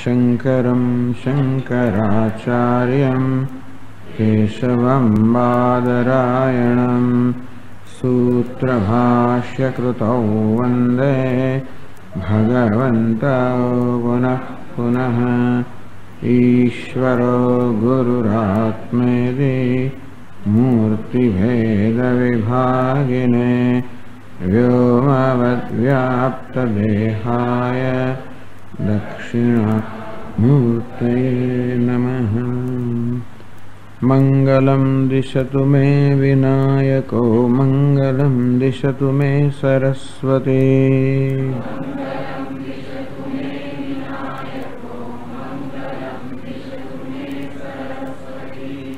शंकरं शंकराचार्यं केशवं बादरायणं सूत्रभाष्यकृतौ वन्दे भगवन्तौ पुनः पुनः। ईश्वरो गुरुरात्मेति मूर्तिभेदविभागिने व्योमवद्व्याप्तदेहाय दक्षिणामूर्तये नमः। मंगलं दिशतु मे विनायको मंगलं दिशतु मे सरस्वती।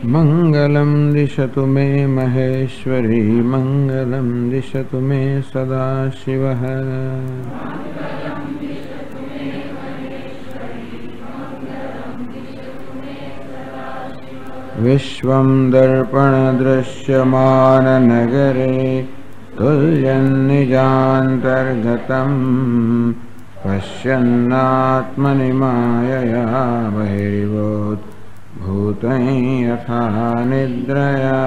मंगलं दिशतु मे महेश्वरी मंगलं दिशतु मे सदाशिवः। विश्वं दर्पणदृश्यमाननगरे तुल्यं निजान्तर्गतं पश्यन्नात्मनि मायया बहिर्भूतं यथा निद्रया।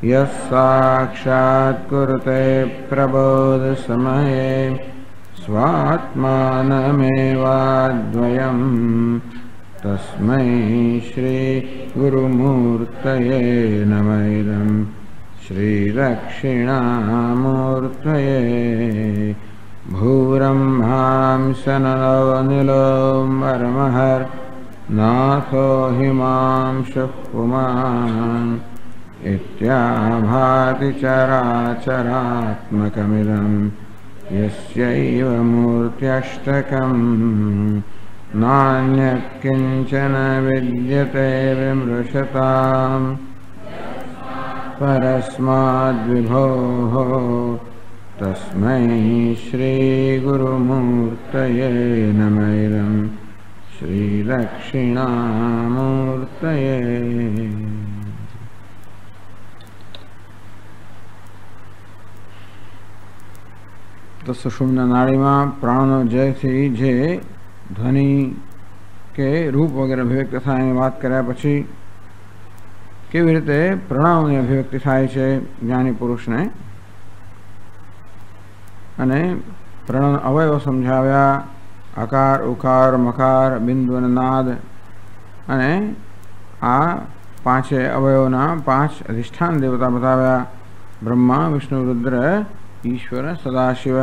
यः साक्षात् कुरुते प्रबोधसमये स्वात्मानमेवाद्वयम् तस्मै श्री गुरुमूर्तये नमः। इदं श्री दक्षिणामूर्तये। भूब्रह्मां सनलो परमहर नाथो हिमांशुः पुमान् इत्याभाति चराचरात्मकमिदं यस्यैव मूर्त्यष्टकम्। नान्यत्किञ्चन विद्यते विमृशताम् परस्माद्विभोः तस्मै श्रीगुरुमूर्तये नमः। इदं श्रीदक्षिणामूर्तये। तो सुषुम्ना नाड़ीमां प्राणनो जयथी जे ध्वनि के रूप वगैरह अभिव्यक्त थाय एनी बात कर्या पछी केवी रीते प्रणावनी अभिव्यक्ति थाय छे ज्ञानी पुरुष ने अने प्रणव अवयव समझाव्या। आकार उकार मकार बिंदु अने नाद अने आ पांचे अवयवना पांच अधिष्ठान देवता बताव्या। ब्रह्मा विष्णु रुद्र ईश्वर सदाशिव।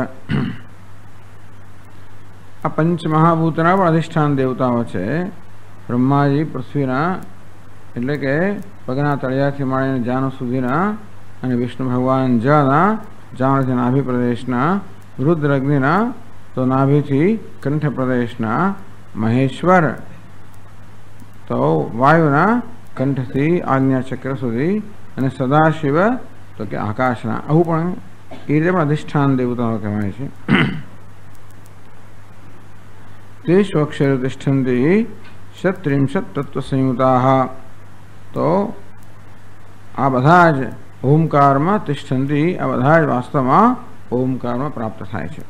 आ पंच महाभूतना पण अधिष्ठान देवताओं छे। ब्रह्माजी पृथ्वीना एटले के पगना तळियाथी माळीने जानु सुधीना अने विष्णु भगवान जळना जाणथी नाभि प्रदेशना, रुद्र अग्निना तो नाभिथी कंठ प्रदेशना, महेश्वर तो वायुना कंठथी आज्ञाचक्र सुधी अने सदाशिव तो के आकाशना। आवुं पण ए रीते पण अधिष्ठान देवताओं कहेवाय छे। तेषु अक्षरे तिष्ठन्ति षट्त्रिंशत् तत्त्वसंयुताः। तो आ बधा ज ओमकारमां तिष्ठन्ति, आ बधा ज वास्तवमां ओमकारमां प्राप्त थाय छे।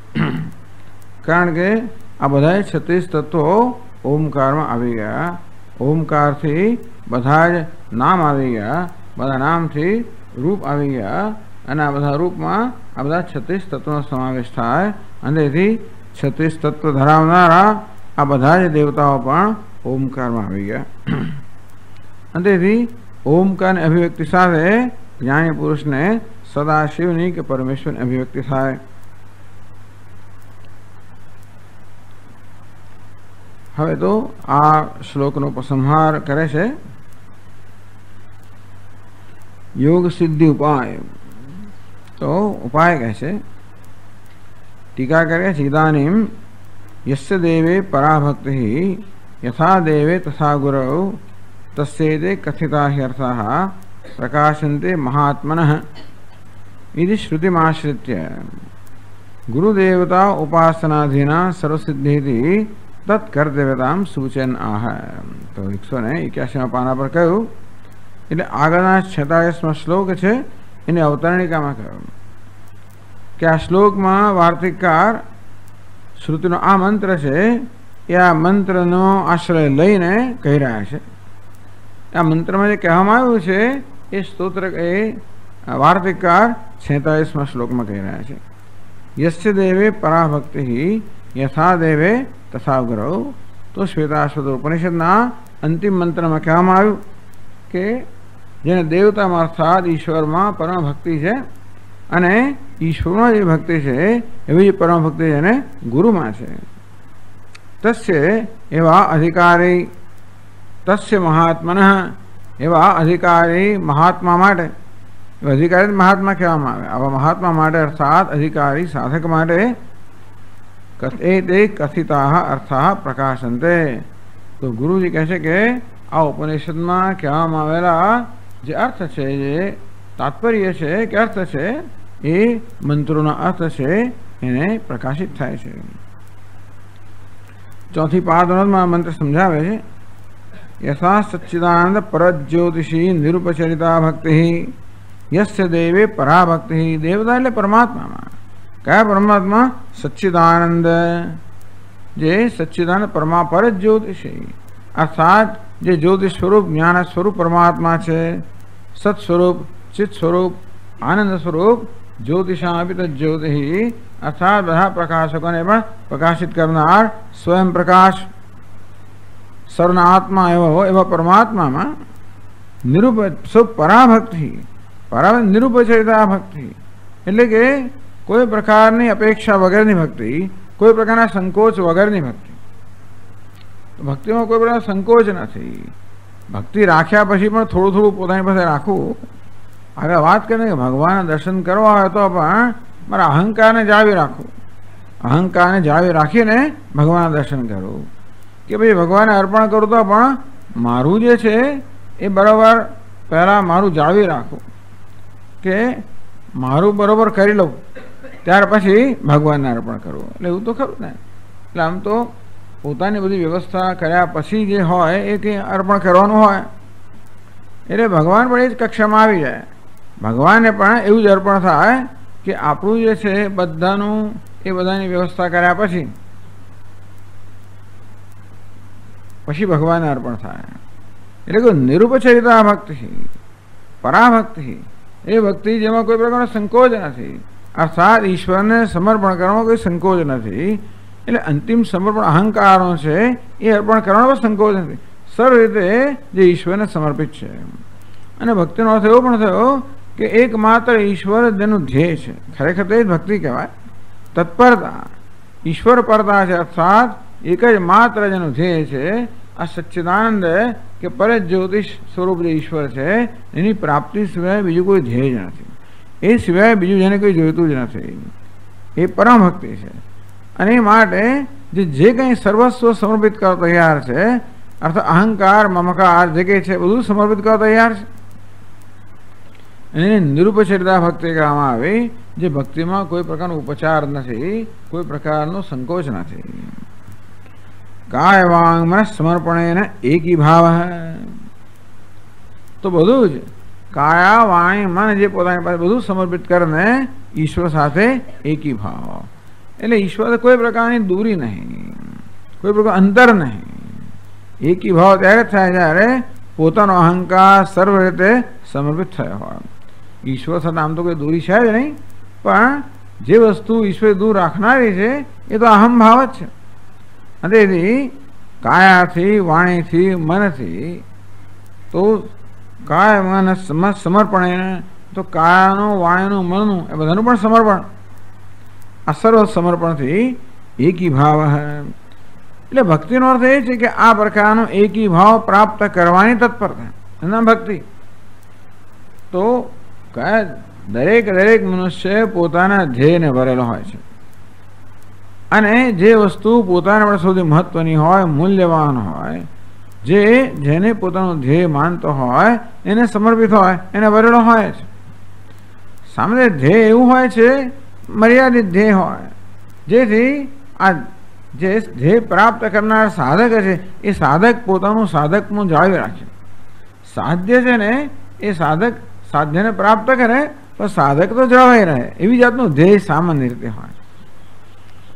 कारण के आ बधाय 36 तत्वो ओमकारमां आवी गया। ओमकारथी बधा ज नाम आवी गया, बधा नामथी रूप आवी गया अने आ बधा रूपमां आ बधा 36 तत्वोनो समावेश थाय अने एथी 36 तत्व धरावनारा आ बधा ज देवताओं पण ओमकारमां आवी गया। अने ओमकार अभिव्यक्ति साथे ज्ञानी पुरुष ने सदाशिवनी के परमेश्वर अभिव्यक्ति थाय। हवे तो आ श्लोकनो उपसंहार करे छे। योग सिद्धि उपाय। तो उपाय कहे छे टीका करे छे इदानीं यस्य देवे पराभक्तिः यथा देवे तथा गुरौ तस्येते कथिता ह्यर्थाः प्रकाशन्ते महात्मनः इति श्रुतिमाश्रित्य गुरुदेवता उपासनाधीना सर्वसिद्धिति तत्कर्तव्यतां सूचयन् आह। तो 181 पाना पर कहूं એટલે આગળના 46મો શ્લોક છે એને અવતરણિકામાં કહ્યું કે આ શ્લોકમાં વાર્તિકકાર શ્રુતિનો આ મંત્ર છે એ આ મંત્રનો આશ્રય લઈને કહી રહ્યા છે. આ મંત્રમાં જે કહેવામાં આવ્યું છે એ સ્તોત્ર એ વાર્તિકકાર 46મા શ્લોકમાં કહી રહ્યા છે. યસ્ય દેવે પરાભક્તિ યથા દેવે તથા ગુરુ. તો શ્વેતાશ્વત ઉપનિષદના અંતિમ મંત્રમાં કહેવામાં આવ્યું કે જેને દેવતામાં અર્થાત ઈશ્વરમાં પરમ ભક્તિ છે અને ઈશ્વરમાં જે ભક્તિ છે એવી પરમ ભક્તિ જેને ગુરુમાં છે. તસ્ય એવા અધિકારી તસ્ય મહાત્મન એવા અધિકારી મહાત્મા માટે અધિકારી મહાત્મા કહેવામાં આવે. આવા મહાત્મા માટે અર્થાત અધિકારી સાધક માટે તે કથિતા અર્થા પ્રકાશંતે. તો ગુરુજી કહે છે કે આ ઉપનિષદમાં કહેવામાં આવેલા જે અર્થ છે, જે તાત્પર્ય છે કે અર્થ છે, એ મંત્રોના અર્થ છે એને પ્રકાશિત થાય છે. ચોથી પાદમાં મંત્ર સમજાવે છે યથા સચ્ચિદાનંદ પરજ્યોતિષી નિરુપચરિતા ભક્તિ યસ્ય દેવે પરાભક્તિ. દેવતા એટલે પરમાત્મામાં. કયા પરમાત્મા? સચ્ચિદાનંદ. જે સચ્ચિદાનંદ પરજ્યોતિષી અર્થાત જે જ્યોતિષ સ્વરૂપ જ્ઞાન સ્વરૂપ પરમાત્મા છે. સત સ્વરૂપ, ચિત્ત સ્વરૂપ, આનંદ સ્વરૂપ, જ્યોતિષાપિત જ્યોતિ અર્થાત બધા પ્રકાશકોને પણ પ્રકાશિત કરનાર સ્વયં પ્રકાશ સર્વના આત્મા એવા પરમાત્મામાં પરાભક્તિ. નિરુપચરિતા ભક્તિ એટલે કે કોઈ પ્રકારની અપેક્ષા વગરની ભક્તિ, કોઈ પ્રકારના સંકોચ વગરની ભક્તિ. ભક્તિમાં કોઈ પ્રકાર સંકોચ નથી. ભક્તિ રાખ્યા પછી પણ થોડું થોડું પોતાની પાસે રાખવું. આગળ વાત કરીને કે ભગવાનના દર્શન કરવા હોય તો પણ મારા અહંકારને જાળવી રાખવું. અહંકારને જાળવી રાખીને ભગવાનના દર્શન કરવું. કે ભાઈ ભગવાનને અર્પણ કરું તો પણ મારું જે છે એ બરાબર પહેલાં મારું જાળવી રાખવું, કે મારું બરાબર કરી લઉં ત્યાર પછી ભગવાનને અર્પણ કરવું. એટલે એવું તો ખરું ને. એટલે આમ તો પોતાની બધી વ્યવસ્થા કર્યા પછી જે હોય એ કંઈ અર્પણ કરવાનું હોય એટલે ભગવાન પણ એ જ કક્ષામાં આવી જાય. ભગવાનને પણ એવું જ અર્પણ થાય કે આપણું જે છે બધાનું એ બધાની વ્યવસ્થા કર્યા પછી ભગવાનને અર્પણ થાય. એટલે કે નિરુપચરિતા ભક્તિ પરાભક્તિ એ ભક્તિ જેમાં કોઈ પ્રકારનો સંકોચ નથી. અર્થાત ઈશ્વરને સમર્પણ કરવામાં કોઈ સંકોચ નથી. એટલે અંતિમ સમર્પણ અહંકારનો છે એ અર્પણ કરવાનો સંકોચ નથી. સર્વ રીતે જે ઈશ્વરને સમર્પિત છે. અને ભક્તિનો અર્થ એવો પણ થયો કે એકમાત્ર ઈશ્વર જેનું ધ્યેય છે. ખરેખર તે જ ભક્તિ કહેવાય. તત્પરતા ઈશ્વર પરતા છે. અર્થાત એક જ માત્ર જેનું ધ્યેય છે આ સચ્ચિદાનંદ કે પરજ્યોતિષ સ્વરૂપ જે ઈશ્વર છે એની પ્રાપ્તિ સિવાય બીજું કોઈ ધ્યેય જ નથી. એ સિવાય બીજું જેને કોઈ જોઈતું જ નથી. એ પરમ ભક્તિ છે. અને એ માટે જે કંઈ સર્વસ્વ સમર્પિત કરવા તૈયાર છે, અર્થાત અહંકાર મમકાર જે કંઈ છે બધું સમર્પિત કરવા તૈયાર છે. એને નિરુપચરિતા ભક્તિ કહેવામાં આવી. જે ભક્તિમાં કોઈ પ્રકારનો ઉપચાર નથી, કોઈ પ્રકારનો સંકોચ નથી. કાય વાંગ મન સમર્પણેન એકી ભાવ. તો બધું જ કાયા વાણી મન જે પોતાની પાસે બધું સમર્પિત કરીને ઈશ્વર સાથે એકી ભાવ. એટલે ઈશ્વર કોઈ પ્રકારની દૂરી નહીં, કોઈ પ્રકાર અંતર નહીં. એકી ભાવ ત્યારે થાય જ્યારે પોતાનો અહંકાર સર્વ રીતે સમર્પિત થયો હોય. ઈશ્વર સાથે આમ તો કોઈ દૂરી છે જ નહીં, પણ જે વસ્તુ ઈશ્વર દૂર રાખનારી છે એ તો અહમ ભાવ જ છે. અને તેથી કાયાથી વાણીથી મનથી તો કાય મન સમર્પણ, તો કાયાનું વાણીનું મનનું એ બધાનું પણ સમર્પણ, આ સર્વ સમર્પણથી એકી ભાવ. એટલે ભક્તિનો અર્થ એ છે કે આ પ્રકારનો એકી ભાવ પ્રાપ્ત કરવાની તત્પરતા એના ભક્તિ. તો દરેક મનુષ્ય પોતાના ધ્યેયને ભરેલો હોય છે. અને જે વસ્તુ પોતાના માટે સૌથી મહત્વની હોય, મૂલ્યવાન હોય, જેને પોતાનું ધ્યેય માનતો હોય, એને સમર્પિત હોય, એને ભરેલો હોય છે. સામે ધ્યેય એવું હોય છે મર્યાદિત ધ્યેય હોય, જેથી આ જે ધ્યેય પ્રાપ્ત કરનાર સાધક છે એ સાધક પોતાનું સાધકનું જાળવી રાખે. સાધ્ય છે ને એ સાધક સાધ્યને પ્રાપ્ત કરે પણ સાધક તો જળવાઈ રહે એવી જાતનું ધ્યેય સામાન્ય રીતે હોય.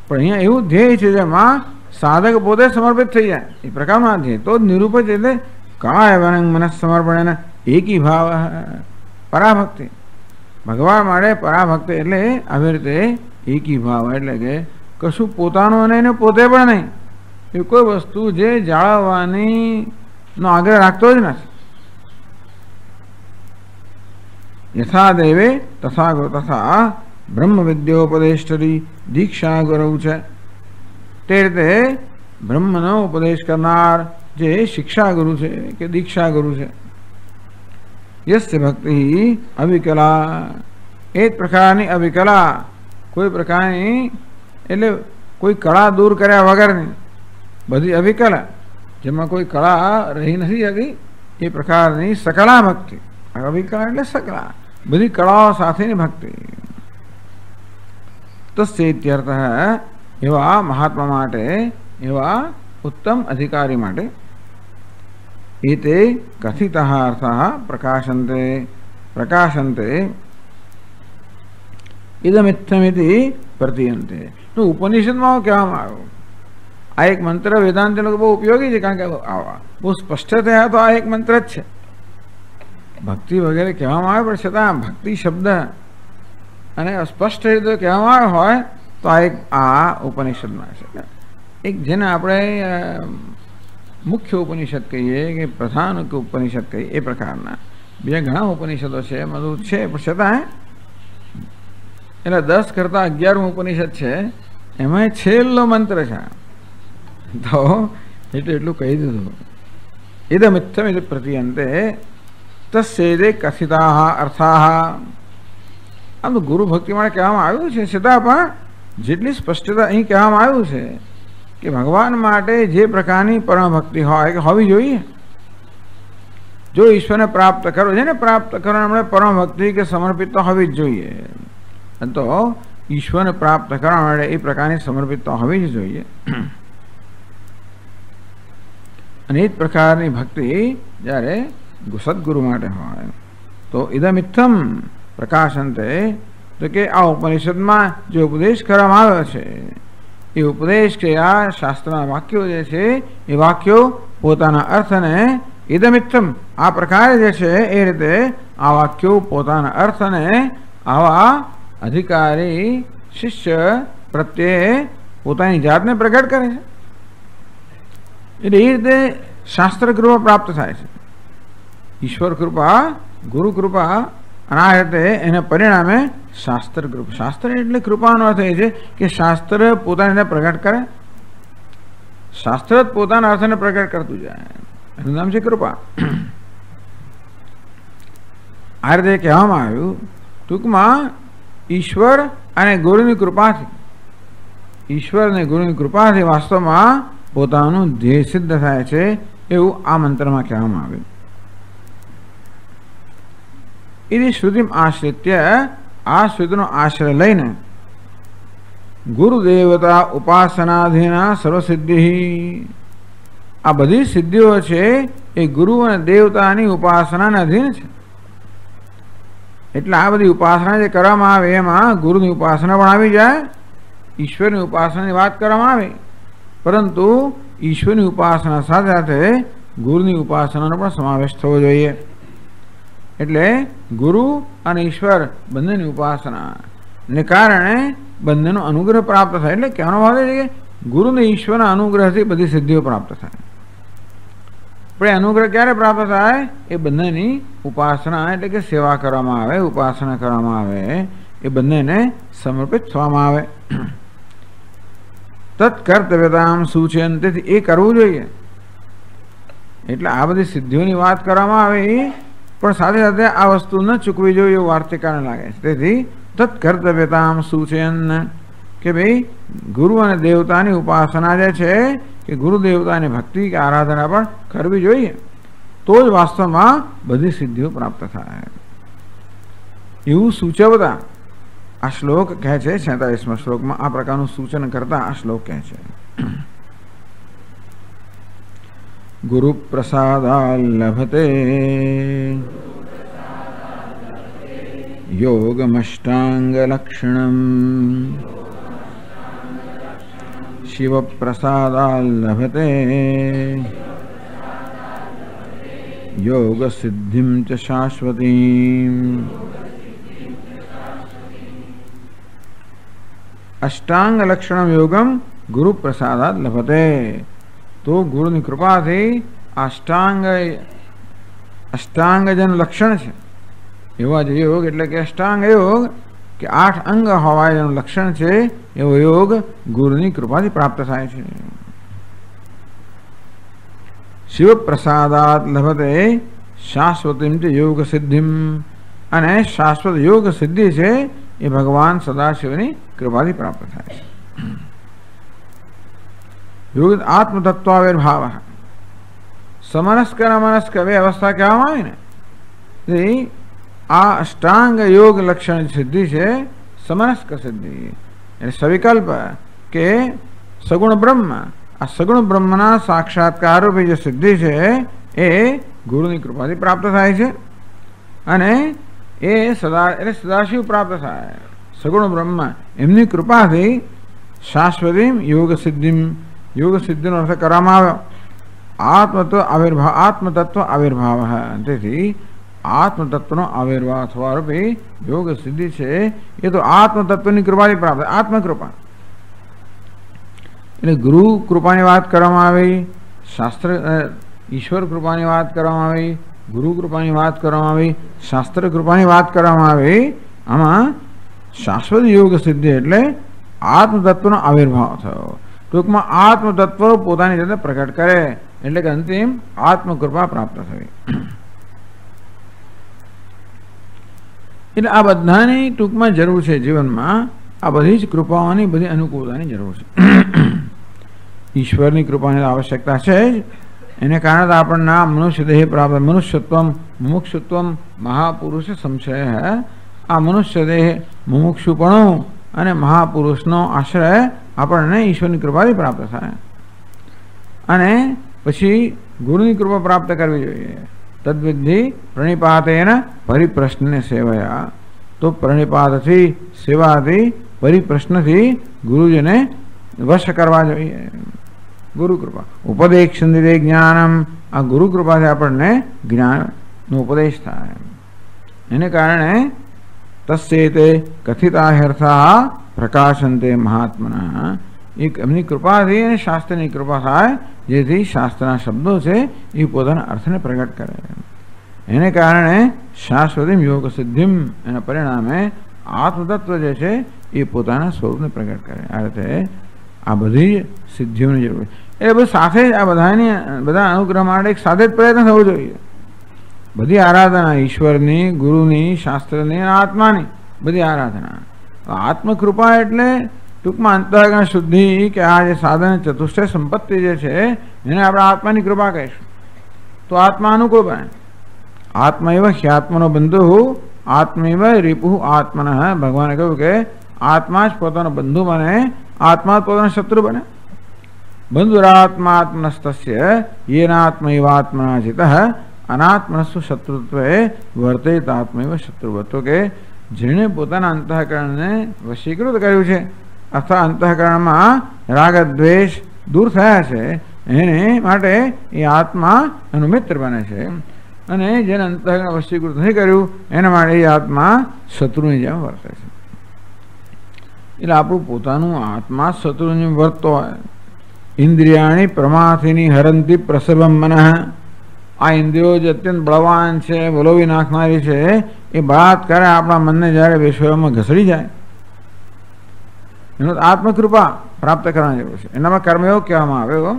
પણ અહીંયા એવું ધ્યેય છે જેમાં સાધક પોતે સમર્પિત થઈ જાય એ પ્રકારમાં છે તો નિરૂપજ એટલે કાયવનંગ મનસ સમર્પણ એકી ભાવ પરાભક્તિ ભગવાન માટે પરાભક્તિ એટલે આવી રીતે એકી ભાવ એટલે કે કશું પોતાનું નહીં ને પોતે પણ નહીં એ કોઈ વસ્તુ જે જાળવવાની નો આગ્રહ રાખતો જ નથી. યથા દેવે તથા તથા બ્રહ્મ વિદ્યોપદેષ્ટરી દીક્ષા ગુરુ છે તે રીતે બ્રહ્મનો ઉપદેશ કરનાર જે શિક્ષા ગુરુ છે કે દીક્ષા ગુરુ છે. યસ્ય ભક્તિ અવિકલા એક પ્રકારની અવિકલા કોઈ પ્રકારની એટલે કોઈ કળા દૂર કર્યા વગરની બધી અવિકલ જેમાં કોઈ કળા રહી નથી હતી એ પ્રકારની સકળા ભક્તિ અવિકલા એટલે સકળા બધી કળાઓ સાથેની ભક્તિ. તસ્યર્થ એવા મહાત્મા માટે એવા ઉત્તમ અધિકારી માટે એતે કથિતઃ અર્થઃ પ્રકાશન્તે ઇદમિત્થમિતિ પ્રતીયન્તે. તો ઉપનિષદમાં કહેવામાં આવ્યું આ એક મંત્ર વેદાંત લોકો બહુ ઉપયોગી છે કારણ કે બહુ સ્પષ્ટ થયા તો આ એક મંત્ર જ છે. ભક્તિ વગેરે કહેવામાં આવે પણ છતાં ભક્તિ શબ્દ અને સ્પષ્ટ રીતે કહેવામાં આવ્યો હોય તો આ એક આ ઉપનિષદમાં છે. એક જેને આપણે મુખ્ય ઉપનિષદ કહીએ કે પ્રધાન ઉપનિષદ કહીએ એ પ્રકારના બીજા ઘણા ઉપનિષદો છે બધું છે પણ છતાં એટલે 10 કરતાં 11મું ઉપનિષદ છે એમાં છેલ્લો મંત્ર છે તો એટલું કહી દીધું. ઇદમિત્થમ ઇતિ પ્રતીયન્તે તસ્યૈદે કથિતાઃ અર્થાઃ. આમ તો ગુરુ ભક્તિ માટે કહેવામાં આવ્યું છે છતાં પણ જેટલી સ્પષ્ટતા અહીં કહેવામાં આવ્યું છે કે ભગવાન માટે જે પ્રકારની પરમ ભક્તિ હોય કે હોવી જોઈએ જો ઈશ્વરને પ્રાપ્ત કરો છે ને પ્રાપ્ત કરવા આપણે પરમ ભક્તિ કે સમર્પિતતા હોવી જ જોઈએ. તો ઈશ્વરને પ્રાપ્ત કરવા માટે એ પ્રકારની સમર્પિતતા હોવી જ જોઈએ અને એ જ પ્રકારની ભક્તિ જ્યારે સદગુરુ માટે હોય તો ઇદમિત્થમ પ્રકાશન્તે તો કે આ ઉપનિષદમાં જે ઉપદેશ કરવામાં આવ્યો છે એ ઉપદેશ કે આ શાસ્ત્રના વાક્યો જે છે એ વાક્યો પોતાના અર્થને ઇદમિત્થમ આ પ્રકારે જે છે એ રીતે આ વાક્યો પોતાના અર્થને આવા અધિકારી શિષ્ય પ્રત્યે પોતાની જાતને પ્રગટ કરે છે એટલે એ રીતે શાસ્ત્ર કૃપા પ્રાપ્ત થાય છે. ઈશ્વર કૃપા ગુરુ કૃપા અને આ રીતે એના પરિણામે શાસ્ત્ર કૃપા. શાસ્ત્ર એટલે કૃપાનો અર્થ એ છે કે શાસ્ત્ર પોતાની રીતે પ્રગટ કરે શાસ્ત્ર જ પોતાના અર્થને પ્રગટ કરતું જાય એનું નામ છે કૃપા. આ રીતે કહેવામાં આવ્યું ટૂંકમાં ઈશ્વર અને ગુરુની કૃપાથી ઈશ્વર અને ગુરુની કૃપાથી વાસ્તવમાં પોતાનું ધ્યેય સિદ્ધ થાય છે એવું આ મંત્રમાં કહેવામાં આવ્યું. એની શ્રુતિમ આશ્રિત્ય આ શ્રુતિનો આશ્રય લઈને ગુરુદેવતા ઉપાસનાધીના સર્વસિદ્ધિ આ બધી સિદ્ધિઓ છે એ ગુરુ અને દેવતાની ઉપાસનાને અધીન છે. એટલે આ બધી ઉપાસના જે કરવામાં આવે એમાં ગુરુની ઉપાસના પણ આવી જાય ઈશ્વરની ઉપાસનાની વાત કરવામાં આવે પરંતુ ઈશ્વરની ઉપાસના સાથે સાથે ગુરુની ઉપાસનાનો પણ સમાવેશ થવો જોઈએ. એટલે ગુરુ અને ઈશ્વર બંનેની ઉપાસના ને કારણે બંનેનો અનુગ્રહ પ્રાપ્ત થાય. એટલે કહેવાનો ભાવ છે કે ગુરુ અને ઈશ્વરના અનુગ્રહથી બધી સિદ્ધિઓ પ્રાપ્ત થાય. પણ અનુગ્રહ ક્યારે પ્રાપ્ત થાય એ બંનેની ઉપાસના એટલે કે સેવા કરવામાં આવે ઉપાસના કરવામાં આવે એ બંનેને સમર્પિત થવામાં આવે. તત્કર્તવ્યતામ સૂચન તેથી એ કરવું જોઈએ. એટલે આ બધી સિદ્ધિઓની વાત કરવામાં આવે પણ સાથે સાથે આ વસ્તુ ન ચૂકવી જોઈએ એવું વાર્તિકાને લાગે છે. તેથી તત્કર્તવ્યતામ સૂચન કે ભાઈ ગુરુ અને દેવતાની ઉપાસના જે છે કે ગુરુ દેવતાની ભક્તિ કે આરાધના પણ કરવી જોઈએ તો જ વાસ્તવમાં બધી સિદ્ધિઓ પ્રાપ્ત થાય એવું સૂચવતા આ શ્લોક કહે છે. 46મા શ્લોકમાં આ પ્રકારનું સૂચન કરતા આ શ્લોક કહે છે ગુરુ પ્રસાદાલ લભતે યોગમષ્ટાંગ લક્ષણમ शिव प्रसादात् लभते योग सिद्धिं च शाश्वतीम्। अष्टांग लक्षणम योगम गुरु प्रसादात् लभते। तो गुरु ની કૃપાથી અષ્ટાંગજન લક્ષણ છે એવા જ યોગ એટલે કે અષ્ટાંગ યોગ કે 8 અંગ હોવા જેનું લક્ષણ છે એવો યોગ ગુરુની કૃપાથી પ્રાપ્ત થાય છે। શિવ પ્રસાદાત લભતે શાશ્વતીમ ચ યોગ સિદ્ધિમ। અને શાશ્વત યોગ સિદ્ધિ છે એ ભગવાન સદાશિવની કૃપાથી પ્રાપ્ત થાય છે। યોગ આત્મતત્વાવિર્ભાવ સમનસ્ક અમનસ્ક બે અવસ્થા કહેવામાં આવે ને આ અષ્ટાંગ યોગ લક્ષણ સિદ્ધિ છે સમનસ્ક સિદ્ધિ એટલે સવિકલ્પ કે સગુણ બ્રહ્મ આ સગુણ બ્રહ્મના સાક્ષાત્કાર રૂપી જે સિદ્ધિ છે એ ગુરુની કૃપાથી પ્રાપ્ત થાય છે અને એ સદાશિવ પ્રાપ્ત થાય। સગુણ બ્રહ્મ એમની કૃપાથી શાશ્વતીમ યોગ સિદ્ધિનો અર્થ કરવામાં આવ્યો આત્મતત્વ આવિર્ભાવ। તેથી આત્મતત્વનો આવિર્ભાવ થવા રૂપી યોગ સિદ્ધિ છે એ તો આત્મતત્વની કૃપાથી પ્રાપ્ત આત્મકૃપા એટલે ગુરુ કૃપાની વાત કરવામાં આવી, શાસ્ત્ર ઈશ્વર કૃપાની વાત કરવામાં આવી, ગુરુ કૃપાની વાત કરવામાં આવી, શાસ્ત્ર કૃપાની વાત કરવામાં આવી। આમાં શાશ્વત યોગ સિદ્ધિ એટલે આત્મતત્વનો આવિર્ભાવ થયો। ટૂંકમાં આત્મતત્વ પોતાની જાતે પ્રકટ કરે એટલે કે અંતિમ આત્મકૃપા પ્રાપ્ત થઈ। એટલે આ બધાની ટૂંકમાં જરૂર છે જીવનમાં। આ બધી જ કૃપાઓની બધી અનુકૂળતાની જરૂર છે। ઈશ્વરની કૃપાની આવશ્યકતા છે જ એને કારણે આપણને મનુષ્ય દેહ પ્રાપ્ત મનુષ્યત્વમ મુમુક્ષુત્વમ મહાપુરુષ સંશય। આ મનુષ્ય દેહ મુમુક્ષુપણું અને મહાપુરુષનો આશ્રય આપણને ઈશ્વરની કૃપાથી પ્રાપ્ત થાય અને પછી ગુરુની કૃપા પ્રાપ્ત કરવી જોઈએ। તદ્વિધિ પ્રણિપાતેન પરિપ્રશ્નને સેવયા। તો પ્રણિપાતથી સેવાથી પરિપ્રશ્નથી ગુરુજીને વશ કરવા જોઈએ। ગુરુ કૃપા ઉપદેક્ષંદિતે જ્ઞાનમ। આ ગુરુ કૃપાથી આપણને જ્ઞાનનો ઉપદેશ થાય એને કારણે તસ્યેતે કથિતાર્થા પ્રકાશંતે મહાત્મના। એક એમની કૃપાથી અને શાસ્ત્રની કૃપા થાય જેથી શાસ્ત્રના શબ્દો છે એ પોતાના અર્થને પ્રગટ કરે એને કારણે શાશ્વતીમ યોગ સિદ્ધિમ એના પરિણામે આત્મતત્વ જે છે એ પોતાના સ્વરૂપને પ્રગટ કરે। આ રીતે આ બધી સિદ્ધિઓની જરૂર છે એટલે બધું સાથે જ આ બધા અનુગ્રહ માટે એક સાથે જ પ્રયત્ન થવો જોઈએ। બધી આરાધના ઈશ્વરની, ગુરુની, શાસ્ત્રની અને આત્માની બધી આરાધના। આત્મકૃપા એટલે ટૂંકમાં અંતઃકરણ શુદ્ધિ કે આ જે સાધન ચતુષ્ટય સંપત્તિ જે છે એને આપણે આત્માની કૃપા કહીશું તો આત્મા અનુકૂળ બને। આત્મૈવ હ્યાત્મનો બંધુ આત્મૈવ રિપુ આત્મન। ભગવાને કહ્યું કે આત્મા જ પોતાનો બંધુ બને, આત્મા જ પોતાનો શત્રુ બને। બંધુરાત્માત્મનસ્તસ્ય યેનાત્મૈવાત્મના ચિતઃ અનાત્મનસ્તુ શત્રુત્વે વર્તેત આત્મૈવ શત્રુવત્વ। તો કે જેણે પોતાના અંતઃકરણને વશીકૃત કર્યું છે અથવા અંતઃકરણમાં રાગ દ્વેષ દૂર થયા છે એને માટે એ આત્મા એનો મિત્ર બને છે અને જેને અંતઃકરણ વશીકૃત નહીં કર્યું એના માટે એ આત્મા શત્રુની જેમ વર્તે છે। એટલે આપણું પોતાનું આત્મા શત્રુની જેમ વર્તતો હોય। ઇન્દ્રિયાણી પ્રમાથિની હરંતી પ્રસભમ મનઃ। આ ઇન્દ્રિયો જે અત્યંત બળવાન છે, વલોવી નાખનારી છે એ બળાત્કારે આપણા મનને જ્યારે વિષયોમાં ઘસડી જાય એનો આત્મકૃપા પ્રાપ્ત કરવાની જરૂર છે। એનામાં કર્મયોગ કહેવામાં આવ્યો।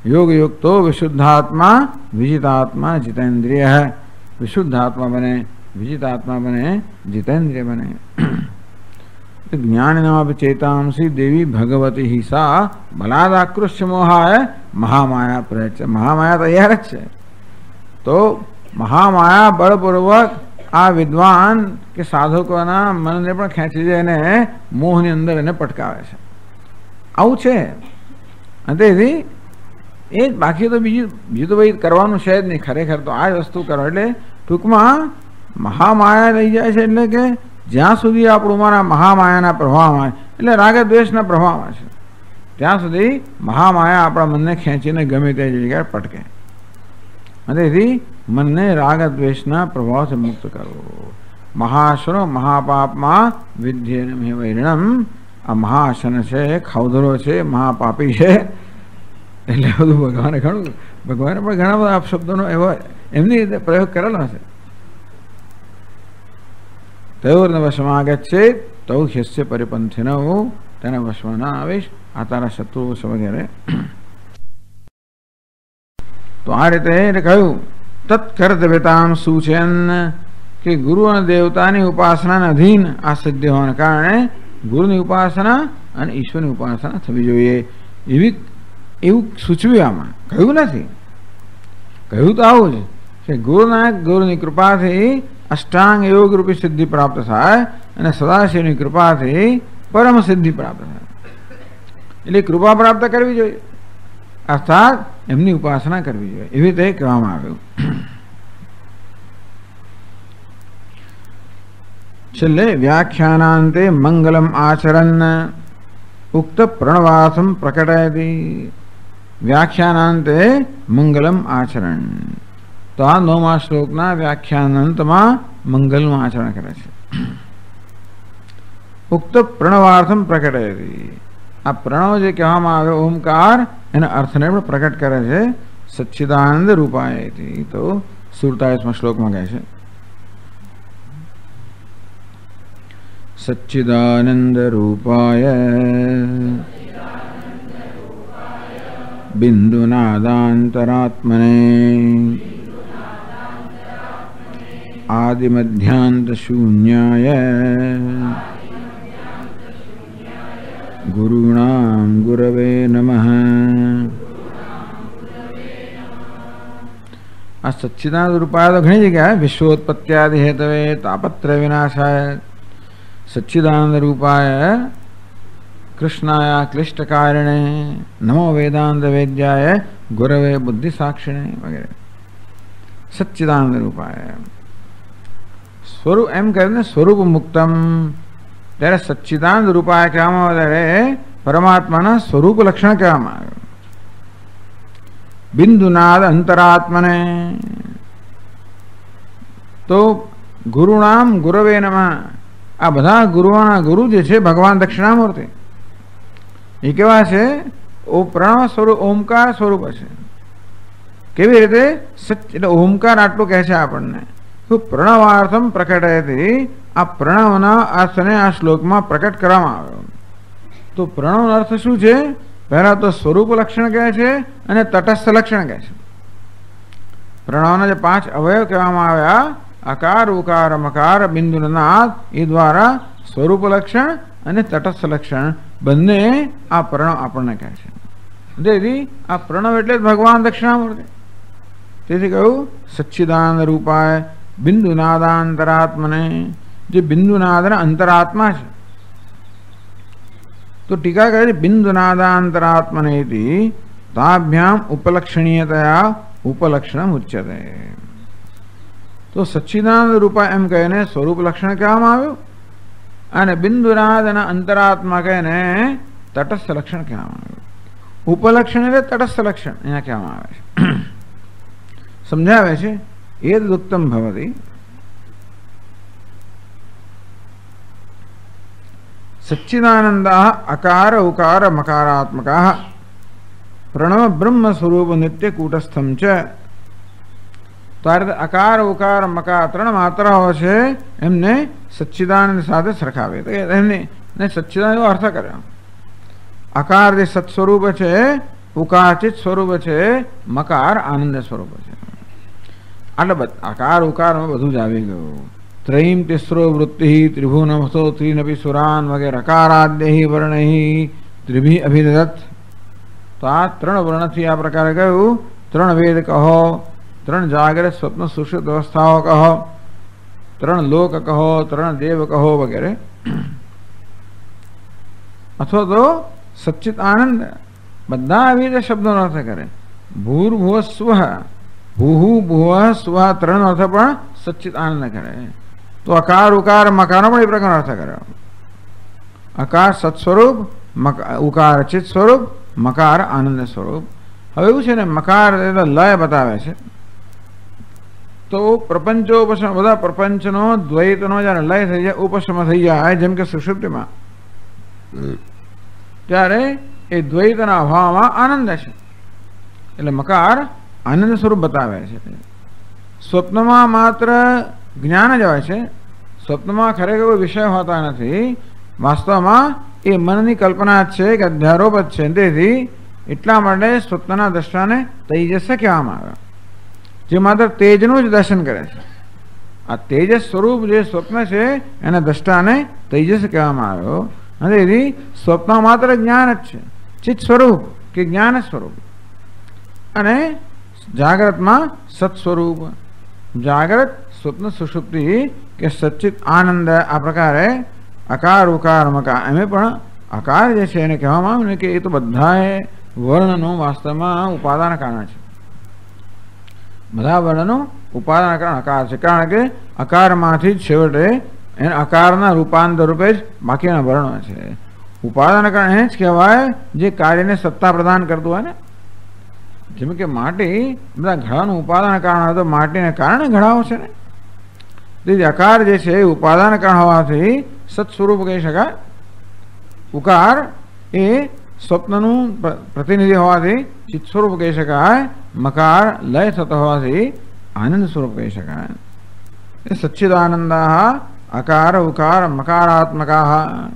યોગ યુક્તો વિશુદ્ધાત્મા વિજિતાત્મા જીતેન્દ્રિય। વિશુદ્ધાત્મા બને, વિજિતાત્મા બને, જીતેન્દ્રિય બને। જ્ઞાનનામ ચેતાંસી દેવી ભગવતી હિ સા બલાદાકૃષ્ય મોહાય મહામાયા પ્રયત્ન। મહામાયા તૈયાર જ છે તો મહામાયા બળપૂર્વક આ વિદ્વાન કે સાધકોના મનને પણ ખેંચી જાય અને મોહની અંદર એને પટકાવે છે। આવું છે અને તેથી એ જ બાકી તો બીજું તો ભાઈ કરવાનું છે જ નહીં। ખરેખર તો આ જ વસ્તુ કરો એટલે ટૂંકમાં મહામાયા થઈ જાય છે એટલે કે જ્યાં સુધી આપણું મારા મહામાયાના પ્રભાવમાં એટલે રાગ દ્વેષના પ્રભાવમાં છે ત્યાં સુધી મહામાયા આપણા મનને ખેંચીને ગમે તે જગ્યાએ પટકે. અને તેથી મનને રાગ દ્વેષના પ્રભાવથી મુક્ત કરવો. મહાશનો મહાપાપમાં વિદ્યેન વૈરણમ. આ મહાશન છે, ખાવધરો છે, મહાપાપી છે. એટલે બધું ભગવાને ઘણું, ભગવાને પણ ઘણા બધા શબ્દોનો એવો એમની રીતે પ્રયોગ કરેલો છે. તયોર્ન વશમાં આગચ્છે તૌ હિસ્સે પરિપંથિનો. તેના વશમાં ના આવીશ, આ તારા શત્રુઓ છે વગેરે. તો આ રીતે એને કહ્યું તત્કર્તવ્યતામ સૂચન કે ગુરુ અને દેવતાની ઉપાસનાના અધીન આ સિદ્ધિ હોવાને કારણે ગુરુની ઉપાસના અને ઈશ્વરની ઉપાસના થવી જોઈએ એવું સૂચવ્યું. આમાં કહ્યું નથી, કહ્યું તો આવું જ કે ગુરુની કૃપાથી અષ્ટાંગ યોગ રૂપી સિદ્ધિ પ્રાપ્ત થાય અને સદાશિવની કૃપાથી પરમ સિદ્ધિ પ્રાપ્ત થાય. એટલે કૃપા પ્રાપ્ત કરવી જોઈએ, અર્થાત એમની ઉપાસના કરવી જોઈએ, એવી રીતે કહેવામાં આવ્યું. છેલ્લે વ્યાખ્યાનાંતે મંગલમ આચરન ઉક્ત પ્રણવાસમ પ્રકટયતિ. વ્યાખ્યાનાંતે મંગલમ આચરણ. તો આ 9મા શ્લોકના વ્યાખ્યાનાંતમાં મંગલનું આચરણ કરે છે. ઉક્ત પ્રણવાર્થમ પ્રકટયતિ. આ પ્રણવ જે કહેવામાં આવ્યો ઓમકાર, એના અર્થને પણ પ્રકટ કરે છે. સચ્ચિદાનંદ રૂપાયથી. તો 47મા શ્લોકમાં કહે છે સચ્ચિદાનંદ રૂપાય બિંદુનાદાંતરાત્મને આદિમધ્યાંત શૂન્યાય ગુરુણામ ગુરવે નમઃ. આ સચ્ચિદાનંદ રૂપાય તો ઘણી જગ્યાએ વિશ્વોત્પત્ત્યાદિ હેતવે તાપત્રય વિનાશાય સચ્ચિદાનંદ રૂપાય કૃષ્ણાય ક્લિષ્ટકારિણે નમો વેદાંત વેદ્યાય ગુરવે બુદ્ધિ સાક્ષિણે વગેરે. સચ્ચિદાનંદ રૂપાય સ્વરૂપ એમ કરીને સ્વરૂપ મુક્તમ. ત્યારે સચ્ચિદાનંદ રૂપાય કહેવામાં આવે ત્યારે પરમાત્માના સ્વરૂપ લક્ષણ કહેવામાં આવ્યું. બિંદુનાદ અંતરાત્મને. તો ગુરુનામ ગુરવે નમઃ. આ બધા ગુરુઓના ગુરુ જે છે ભગવાન દક્ષિણામૂર્તિ, એ કેવા છે? પ્રણવ સ્વરૂપ ઓમકાર સ્વરૂપ છે. કેવી રીતે? એટલે ઓમકાર આટલું કહે છે આપણને. પ્રણવાર્થમ પ્રકટયતિ. આ પ્રણવના અર્થને આ શ્લોકમાં પ્રકટ કરવામાં આવ્યો. તો પ્રણવનો અર્થ શું છે? પહેલા તો સ્વરૂપ લક્ષણ કહે છે અને તટસ્થ લક્ષણ કહે છે. પ્રણવના જે 5 અવયવ કહેવામાં આવ્યા, અકાર ઉકાર મકાર બિંદુ નાદ, એ દ્વારા સ્વરૂપ લક્ષણ અને તટસ્થ લક્ષણ બંને આ પ્રણવ આપણને કહે છે. તેથી આ પ્રણવ એટલે જ ભગવાન દક્ષિણામૂર્તિ. તેથી કહ્યું સચ્ચિદાનંદ રૂપાય બિંદુનાદાંતરાત્મને. જે બિંદુનાદના અંતરાત્મા છે. તો ટીકા કરે છે બિંદુનાદાંતરાત્મને તાભ્યામ ઉપલક્ષણીયતયા ઉપલક્ષણ ઉચ્યતે. તો સચ્ચિદાનંદ રૂપા એમ કહીને સ્વરૂપ લક્ષણ કહેવામાં આવ્યું, અને બિંદુનાદના અંતરાત્મા કહીને તટસ્થ લક્ષણ કહેવામાં આવ્યું. ઉપલક્ષણ એટલે તટસ્થ લક્ષણ અહીંયા કહેવામાં આવે છે. સમજાવે છે એદુક્તમ ભવતિ. સચ્ચિદાનંદઃ અકાર ઉકાર મકારાત્મકઃ પ્રણવ બ્રહ્મ સ્વરૂપ નિત્ય કૂટસ્થમ છે. તો આ રીતે અકાર ઉકાર મકાર 3 માત્રાઓ છે, એમને સચ્ચિદાનંદ સાથે સરખાવે. તો એમને સચ્ચિદાનંદ એવો અર્થ કર્યો. અકાર જે સત સ્વરૂપ છે, ઉકાર ચિત સ્વરૂપ છે, મકાર આનંદ સ્વરૂપ છે. એટલે અકાર ઉકારમાં બધું જ આવી ગયું. ત્રયીમ તિસ્રો વૃત્તિ ત્રિભુવનમસો ત્રિનપી સુરાન વગેરે અકારાદ્યહી વર્ણહી ત્રિભી અભિદત્ત. તો આ 3 વર્ણથી આ પ્રકારે કહ્યું. 3 વેદ કહો, 3 જાગ્રત સ્વપ્ન સુષુપ્ત અવસ્થાઓ કહો, 3 લોક કહો, 3 દેવ કહો વગેરે. અથવા તો સચ્ચિત આનંદ, બધા આવી રીતે શબ્દોનો અર્થ કરે. ભૂર્ભુવ સ્વ, ભૂહુ ભુવ સ્વ 3 અર્થ પણ સચ્ચિત આનંદ કરે. તો અકાર ઉકાર મકારનો પણ એ પ્રકારનો અર્થ કર્યો. અકાર સત સ્વરૂપ, ઉકાર ચિત્ત સ્વરૂપ, મકાર આનંદ સ્વરૂપ. હવે એવું છે ને, મકાર લય બતાવે છે. તો પ્રપંચો બધા પ્રપંચનો દ્વૈતનો જ્યારે લય થઈ જાય, ઉપશમ થઈ જાય, જેમ કે સુષુપ્તિમાં, ત્યારે એ દ્વૈતના અભાવમાં આનંદ છે. એટલે મકાર આનંદ સ્વરૂપ બતાવે છે. સ્વપ્નમાં માત્ર જ્ઞાન જ હોય છે. સ્વપ્નમાં ખરેખર કોઈ વિષય હોતા નથી. વાસ્તવમાં એ મનની કલ્પના જ છે કે અધ્યારોપ જ છે. તેથી એટલા માટે સ્વપ્નના દ્રષ્ટાને તેજસ કહેવામાં આવે, જે માત્ર તેજનું જ દર્શન કરે છે. આ તેજસ સ્વરૂપ જે સ્વપ્ન છે એના દ્રષ્ટાને તેજસ કહેવામાં આવ્યો. અને તેથી સ્વપ્ન માત્ર જ્ઞાન જ છે, ચિત્ત સ્વરૂપ કે જ્ઞાન સ્વરૂપ. અને જાગ્રતમાં સત સ્વરૂપ. જાગ્રત, સ્વપ્ન, સુષુપ્તિ કે સચ્ચિત આનંદ, આ પ્રકારે અકાર ઉકાર મકાર, એમ પણ આકાર જે છે એને કહેવામાં આવ્યું ને કે એ તો બધા વર્ણનું વાસ્તવમાં ઉપાદાન કારણ છે. બધા વર્ણનું ઉપાદાન કારણ અકાર છે. કારણ કે અકારમાંથી જ છેવટે એને અકારના રૂપાંતર રૂપે જ બાકીના વર્ણો છે. ઉપાદાન કારણ એ જ કહેવાય જે કાર્યને સત્તા પ્રદાન કરતું હોય ને. જેમ કે માટી, બધા ઘડાનું ઉપાદાન કારણ હોય તો માટીને કારણે ઘડાઓ છે ને. તેથી અકાર જે છે એ ઉપાદાન કારણ હોવાથી સત સ્વરૂપ કહી શકાય. ઉકાર એ સ્વપ્નનું પ્રતિનિધિ હોવાથી ચિત્ત સ્વરૂપ કહી શકાય. મકાર લય થતો હોવાથી આનંદ સ્વરૂપ કહી શકાય. એ સચ્ચિદાનંદા અકાર ઉકાર મકારાત્મકા.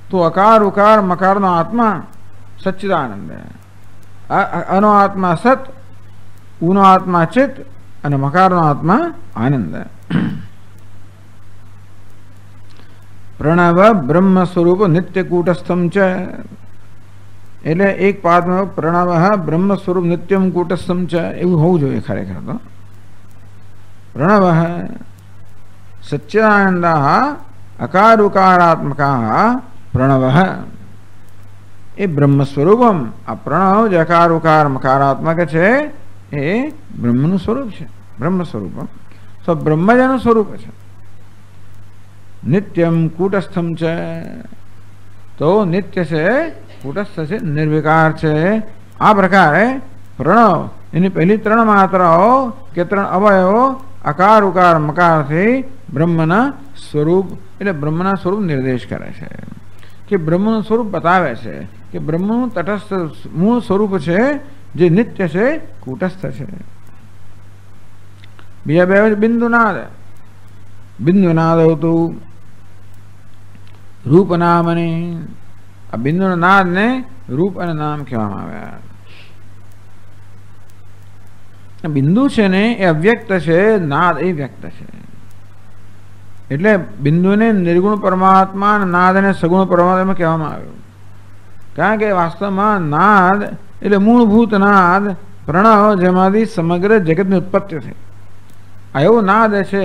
તો અકાર ઉકાર મકારનો આત્મા સચ્ચિદાનંદ, અનો આત્મા સત, ઉનો આત્મા ચિત્ત અને મકારનો આત્મા આનંદ. પ્રણવ બ્રહ્મ સ્વરૂપ નિત્ય કૂટસ્થમ છે. એટલે એક પાદમાં પ્રણવ બ્રહ્મ સ્વરૂપ નિત્યમ કૂટસ્થમ છે એવું હોવું જોઈએ ખરેખર તો. પ્રણવ સચ્ચિદાનંદા અકાર ઉકારાત્મકા પ્રણવ એ બ્રહ્મ સ્વરૂપમ. આ પ્રણવ જે અકાર ઉકાર મકારાત્મક છે એ બ્રહ્મનું સ્વરૂપ છે. બ્રહ્મ સ્વરૂપમ તો બ્રહ્મજનું સ્વરૂપ છે. નિત્યમ કૂટસ્થમ છે. તો નિત્ય છે, કૂટસ્થ છે, નિર્વિકાર છે. આ પ્રકારે પ્રણવ એની પહેલી ત્રણ માત્રાઓ કે ત્રણ અવયવો અકાર ઉકાર મકારથી બ્રહ્મના સ્વરૂપ, એટલે બ્રહ્મના સ્વરૂપ નિર્દેશ કરે છે. કે બ્રહ્મનું સ્વરૂપ બતાવે છે કે બ્રહ્મનું તટસ્થ મૂળ સ્વરૂપ છે જે નિત્ય છે, કૂટસ્થ છે. બીજા બે બિંદુનાદ. બિંદુનાદ હતું રૂપ નામની. આ બિંદુના નાદ ને રૂપ અને નામ કહેવામાં આવ્યા. બિંદુ છે ને એ અવ્યક્ત છે, નાદ એ વ્યક્ત છે. એટલે બિંદુને નિર્ગુણ પરમાત્મા અને નાદને સગુણ પરમાત્મા કહેવામાં આવ્યું. કારણ કે વાસ્તવમાં નાદ એટલે મૂળભૂત નાદ, પ્રણવ, જેમાંથી સમગ્ર જગતની ઉત્પત્તિ થઈ. આ એવો નાદ છે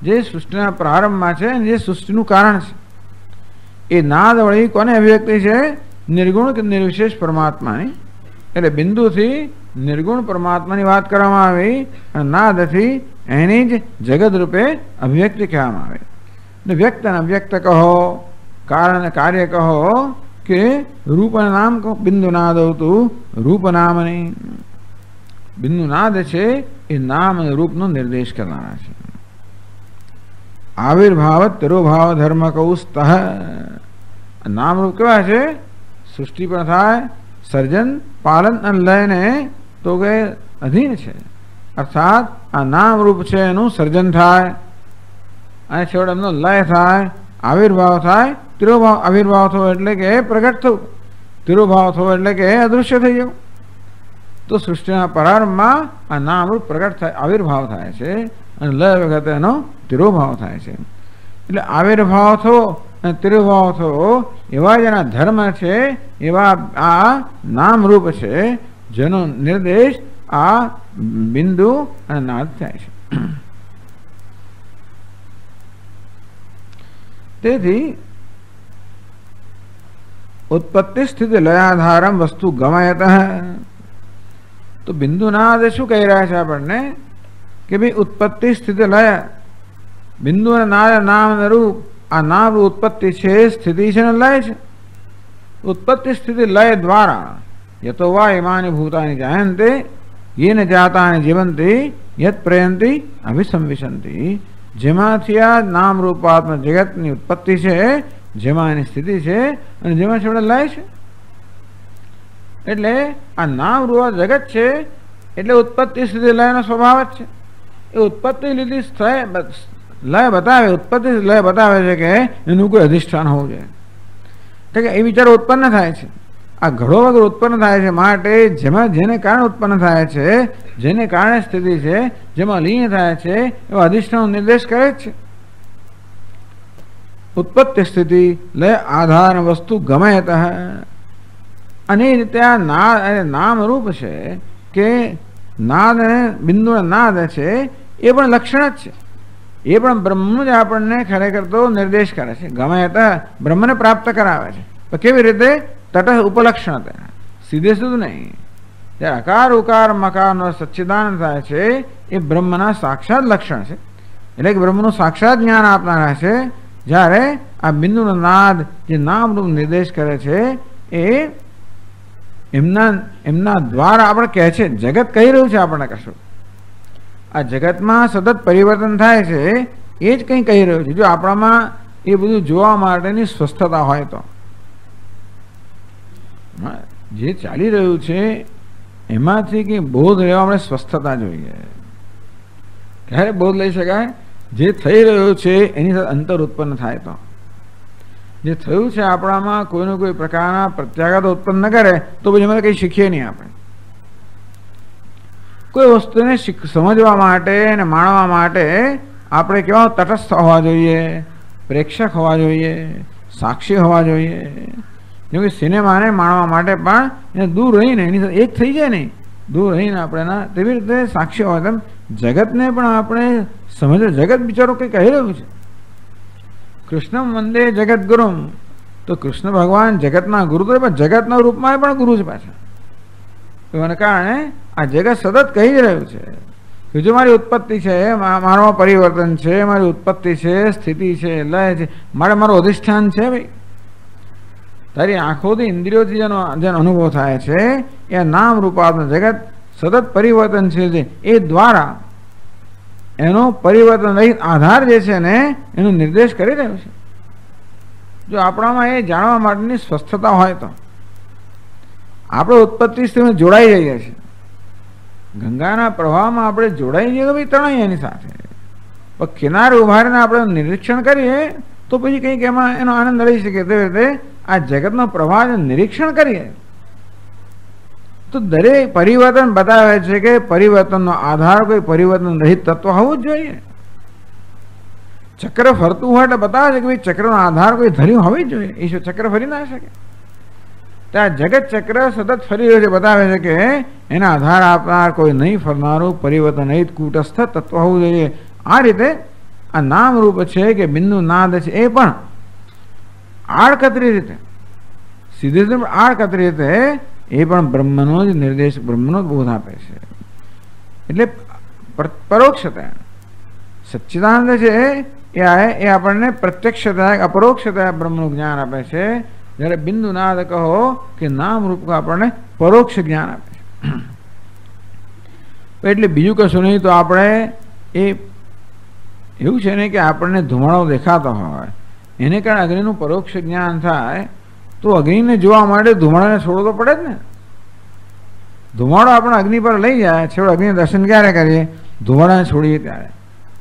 જે સૃષ્ટિના પ્રારંભમાં છે અને જે સૃષ્ટિનું કારણ છે. એ નાદ વળી કોને અભિવ્યક્તિ છે? નિર્ગુણ કે નિર્વિશેષ પરમાત્માની. એટલે બિંદુથી નિર્ગુણ પરમાત્માની વાત કરવામાં આવી અને નાદથી એની જ જગત રૂપે અભિવ્યક્તિ કહેવામાં આવે. વ્યક્ત અને અવ્યક્ત કહો, કારણ અને કાર્ય કહો કે રૂપ અને નામ કહો. બિંદુનાદ હતું રૂપ નામની. બિંદુનાદ છે એ નામ અને રૂપનો નિર્દેશ કરનારા છે. આવિર્ભાવ તિરોભાવ ધર્મ કૌસ્તઃ. નામરૂપ કેવા છે? સૃષ્ટિ પણ થાય, સર્જન, પાલન અને લયને તો કે અધીન છે. અર્થાત આ નામરૂપ છે એનું સર્જન થાય અને છેવટે એમનો લય થાય, આવિર્ભાવ થાય, તિરોભાવ. આવિર્ભાવ થવો એટલે કે પ્રગટ થવું, તિરોભાવ થવો એટલે કે અદૃશ્ય થઈ જવું. તો સૃષ્ટિના પ્રારંભમાં આ નામરૂપ પ્રગટ થાય, આવિર્ભાવ થાય છે અને લય વખતે એનો તિરોભાવ થાય છે. એટલે આવિર્ભાવ થવો અને તિરોભાવ થવો એવા જેના ધર્મ છે એવા આ નામરૂપ છે જેનો નિર્દેશ આ બિંદુ અને નાદ થાય છે. તેથી ઉત્પત્તિ સ્થિતિ લયાધારમ વસ્તુ ગમયત. તો બિંદુનાદ શું કહી રહ્યા છે આપણને કે ભાઈ ઉત્પત્તિ સ્થિતિ લય, બિંદુ અને નાદ નામ અને રૂપ. આ નામ ઉત્પત્તિ છે, સ્થિતિ છે ને લય છે. उत्पत्ति स्थिति लय द्वारा यतो वा इमानि भूतानि जायन्ते येन जातानि जीवन्ति यत् प्रयन्ति अभिसंविशन्ति। जेमांथी आ नाम रूपात्मक जगतनी उत्पत्ति છે, જેમાં એની સ્થિતિ છે અને જેમાં છેવટે લય છે। એટલે આ નામ રૂપ જગત છે એટલે ઉત્પત્તિ સ્થિતિ લયનો સ્વભાવ જ છે। એ ઉત્પત્તિ લીધી લય બતાવે, ઉત્પત્તિ લય બતાવે છે કે એનું કોઈ અધિષ્ઠાન હોવું જોઈએ, કે એ વિચારો ઉત્પન્ન થાય છે। આ ઘડો વગર ઉત્પન્ન થાય છે, માટે જેમાં જેને કારણે ઉત્પન્ન થાય છે, જેને કારણે સ્થિતિ છે, જેમાં લીન થાય છે એવા અધિષ્ઠાનનો નિર્દેશ કરે જ છે। उत्पत्ति स्थिति लय आधार वस्तु गमयत અને એ રીતે આ નામ રૂપ છે કે નાદ અને બિંદુ નાદ છે એ પણ લક્ષણ જ છે, એ પણ બ્રહ્મનું જ આપણને ખરેખર તો નિર્દેશ કરે છે। ગમયત બ્રહ્મને પ્રાપ્ત કરાવે છે, તો કેવી રીતે? તટસ્થ ઉપલક્ષણ, સીધે સીધું નહીં। જ્યારે અકાર ઉકાર મકારનો સચ્ચિદાનંદ થાય છે એ બ્રહ્મના સાક્ષાત લક્ષણ છે, એટલે કે બ્રહ્મનું સાક્ષાત જ્ઞાન આપનારા છે। જ્યારે આ બિંદુનો નાદ જે નામરૂપ નિર્દેશ કરે છે એ એમના દ્વારા આપણે કહે છે, જગત કહી રહ્યું છે આપણને કશું, આ જગતમાં સતત પરિવર્તન થાય છે એ જ કંઈ કહી રહ્યું છે। જો આપણામાં એ બધું જોવા માટેની સ્વસ્થતા હોય તો જે ચાલી રહ્યું છે એમાંથી કંઈ બોધ લેવા આપણે સ્વસ્થતા જોઈએ। ક્યારે બોધ લઈ શકાય? જે થઈ રહ્યું છે એની સાથે અંતર ઉત્પન્ન થાય તો। જે થયું છે આપણામાં કોઈનો કોઈ પ્રકારના પ્રત્યાઘાત ઉત્પન્ન ન કરે તો પછી એમાં કંઈ શીખીએ નહીં આપણે। કોઈ વસ્તુને સમજવા માટે અને માણવા માટે આપણે કેવા તટસ્થ હોવા જોઈએ, પ્રેક્ષક હોવા જોઈએ, સાક્ષી હોવા જોઈએ। જેમ કે સિનેમાને માણવા માટે પણ એને દૂર રહીને એની સાથે એક થઈ જાય નહીં, દૂર રહીને આપણે તેવી રીતે સાક્ષી હોય તેમ જગતને પણ આપણે સમજ। જગત બિચારો કંઈ કહી રહ્યું છે, કૃષ્ણ વંદે જગત ગુરુમ, તો કૃષ્ણ ભગવાન જગતના ગુરુ તો પણ જગતના રૂપમાં પણ ગુરુ છે પાછા। એના કારણે આ જગત સતત કહી જ રહ્યું છે કે જો મારી ઉત્પત્તિ છે, મારામાં પરિવર્તન છે, મારી ઉત્પત્તિ છે, સ્થિતિ છે, લય છે, મારું અધિષ્ઠાન છે। ભાઈ તારી આંખોથી ઇન્દ્રિયોથી જેનો અનુભવ થાય છે એ નામ રૂપાત્મક જગત સતત પરિવર્તનશીલ છે, એ દ્વારા એનો પરિવર્તન રહિત આધાર જે છે ને એનો નિર્દેશ કરી રહ્યો છે। જો આપણામાં એ જાણવા માટેની સ્વસ્થતા હોય તો આપણે ઉત્પત્તિ સ્થિતિમાં જોડાઈ જઈએ છીએ, ગંગાના પ્રવાહમાં આપણે જોડાઈ જઈએ તો ભાઈ તણાઈ એની સાથે, પણ કિનારે ઉભા રહીને આપણે નિરીક્ષણ કરીએ તો પછી કંઈક એમાં એનો આનંદ લઈ શકીએ। તેવી રીતે આ જગતનો પ્રવાહ નિરીક્ષણ કરીએ તો દરેક પરિવર્તન બતાવે છે કે પરિવર્તનનો આધાર કોઈ પરિવર્તન રહિત તત્વ હોવું જ જોઈએ। ચક્ર ફરતું હોય એટલે બતાવે છે કે ભાઈ ચક્રનો આધાર કોઈ ધર્યું હોવી જ જોઈએ, એ શું ચક્ર ફરી ના શકે? ત્યાં જગત ચક્ર સતત ફરી રહ્યો છે, બતાવે છે કે એના આધાર આપનાર કોઈ નહીં ફરનારું પરિવર્તન રહિત કૂટસ્થ તત્વ હોવું જોઈએ। આ રીતે આ નામ રૂપ છે કે બિંદુ નાદ છે એ પણ આડકતરી રીતે, સીધી રીતે આડકતરી રીતે એ પણ બ્રહ્મનો જ નિર્દેશ, બ્રહ્મનો જ બોધ આપે છે। એટલે પરોક્ષતા સચ્ચિદાનંદ છે એ આપણને પ્રત્યક્ષતા અપરોક્ષતા બ્રહ્મનું જ્ઞાન આપે છે, જ્યારે બિંદુ નાદ કહો કે નામ રૂપ આપણને પરોક્ષ જ્ઞાન આપે છે। એટલે બીજું કશું નહીં તો આપણે એ એવું છે ને કે આપણને ધુમાડો દેખાતો હોય એને કારણે અગ્નિનું પરોક્ષ જ્ઞાન થાય તો અગ્નિને જોવા માટે ધુમાડાને છોડવો તો પડે જ ને। ધુમાડો આપણે અગ્નિ પર લઈ જાય, છેવટે અગ્નિ દર્શન ક્યારે કરીએ? ધુમાડાને છોડીએ ત્યારે।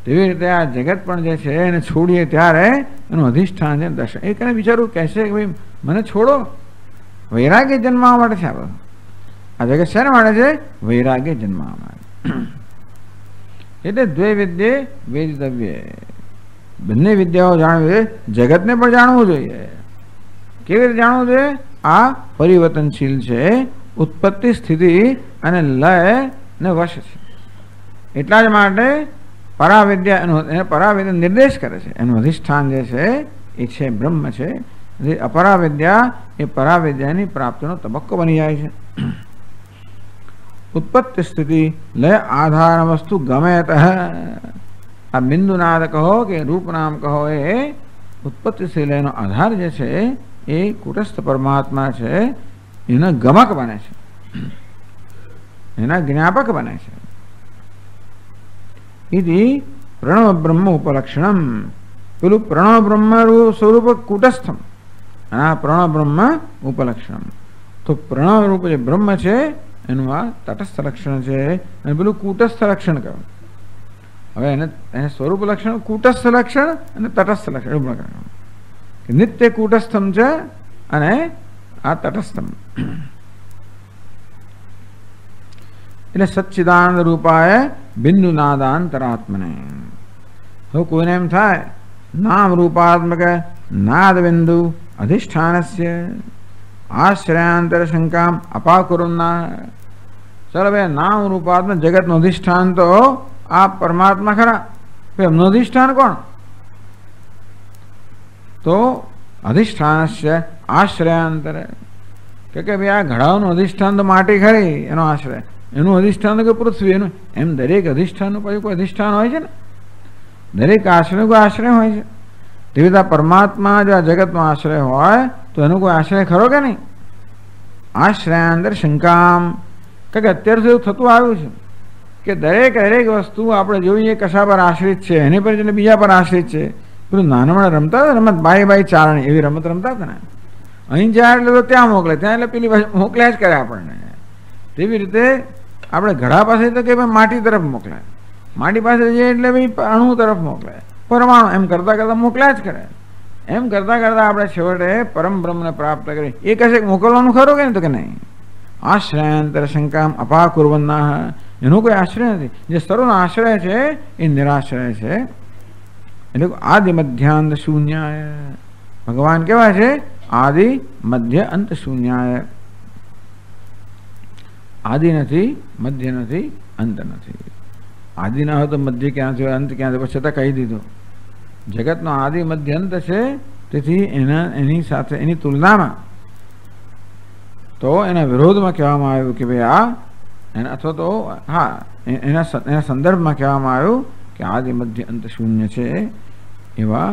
તેવી રીતે આ જગત પણ જે છે એને છોડીએ ત્યારે એનું અધિષ્ઠાન છે દર્શન। એ કને વિચારવું કહે છે કે ભાઈ મને છોડો, વૈરાગ્ય જન્મવા માટે છે આ જગત શેના માટે છે? વૈરાગ્ય જન્મવા માટે। એટલે દ્વે વિદ્યે વેદિતવ્ય, બંને વિદ્યાઓ જાણવી, જગતને પણ જાણવું જોઈએ। કેવી રીતે જાણવું જોઈએ? આ પરિવર્તનશીલ છે, ઉત્પત્તિ સ્થિતિ અને લય ને વશ છે, એટલા જ માટે પરાવિદ્યા નિર્દેશ કરે છે, એનું અધિષ્ઠાન જે છે એ છે બ્રહ્મ છે। અપરાવિદ્યા એ પરાવિદ્યાની પ્રાપ્તિનો તબક્કો બની જાય છે। उत्पत्ति स्थिति लय आधार वस्तु गमयत आ बिंदुनाद कहो के रूप नाम कहो ए उत्पत्ति से लयनो आधार जे छे એ કુટસ્થ પરમાત્મા છે એના ગમક બને છે, એના જ્ઞાપક બને છે. ઇતિ પ્રણવ બ્રહ્મ ઉપલક્ષણમ, પેલું પ્રણવ બ્રહ્મ સ્વરૂપ કુટસ્થમ, આ પ્રણવ બ્રહ્મ ઉપલક્ષણમ. તો પ્રણવ રૂપ જે બ્રહ્મ છે એનું આ તટસ્થ લક્ષણ છે અને પેલું કુટસ્થ લક્ષણ કહ્યું. હવે એને સ્વરૂપ લક્ષણ કુટસ્થ લક્ષણ અને તટસ્થ લક્ષણ, નિત્ય કુટસ્થમ છે અને આ તટસ્થમ. એટલે સચ્ચિદાનંદ રૂપાય બિંદુ નાદાંતરાત્મને. હવે કોઈને એમ થાય નામ રૂપાત્મક નાદ બિંદુ અધિષ્ઠાનસ્ય આશ્રયાંતર શંકામ અપાકુરુન્ના. ચાલો ભાઈ, નામ રૂપાત્મક જગતનું અધિષ્ઠાન તો આ પરમાત્મા ખરા, એમનું અધિષ્ઠાન કોણ? તો અધિષ્ઠાનસ્ય આશ્રયાંતરે, કે ભાઈ આ ઘડાઓનું અધિષ્ઠાન તો માટી ખરી, એનો આશ્રય, એનું અધિષ્ઠાન કે પૃથ્વી, એનું એમ દરેક અધિષ્ઠાનનું પછી કોઈ અધિષ્ઠાન હોય છે ને, દરેક આશ્રય કોઈ આશ્રય હોય છે. તેવી રીતે પરમાત્મા જો આ જગતનો આશ્રય હોય તો એનો કોઈ આશ્રય ખરો કે નહીં? આશ્રયાંતર શંકામ, કે અત્યાર સુધી થતું આવ્યું છે કે દરેક વસ્તુ આપણે જોઈએ કશા પર આશ્રિત છે, એની પર એટલે બીજા પર આશ્રિત છે. પેલું નાનમણા રમતા હતા રમત, બાઈ ચારણી એવી રમત રમતા હતા ને, અહીં જાય એટલે તો ત્યાં મોકલે, ત્યાં એટલે પેલી બાજુ મોકલ્યા જ કરે આપણને. તેવી રીતે આપણે ઘડા પાસે તો કે ભાઈ માટી તરફ મોકલે, માટી પાસે જઈએ એટલે ભાઈ અણુ તરફ મોકલે, પરમાણુ, એમ કરતાં કરતાં મોકલ્યા જ કરે. એમ કરતાં કરતાં આપણે છેવટે પરમ બ્રહ્મને પ્રાપ્ત કરી. એ કશે મોકલવાનું ખરું કે નહીં? તો કે નહીં. આશ્રયાંતર શંકામ અપાકુર્વન્ના, એનો કોઈ આશ્રય નથી. જે સર્વનો આશ્રય છે એ નિરાશ્રય છે. એટલે આદિ મધ્યાંત શૂન્યાય, ભગવાન કેવા છે? આદિ મધ્ય અંત શૂન્યાય. આદિ નથી, મધ્ય નથી, અંત નથી. આદિ ના હોય તો મધ્ય ક્યાંથી હોય, અંત ક્યાંથી હોય? છતાં કહી દીધું જગતનો આદિ મધ્ય અંત છે. તેથી એની સાથે એની તુલનામાં તો એના વિરોધમાં કહેવામાં આવ્યું કે ભાઈ આ એના, અથવા તો હા એના સંદર્ભમાં કહેવામાં આવ્યું કે આદિ મધ્ય અંત શૂન્ય છે. એવા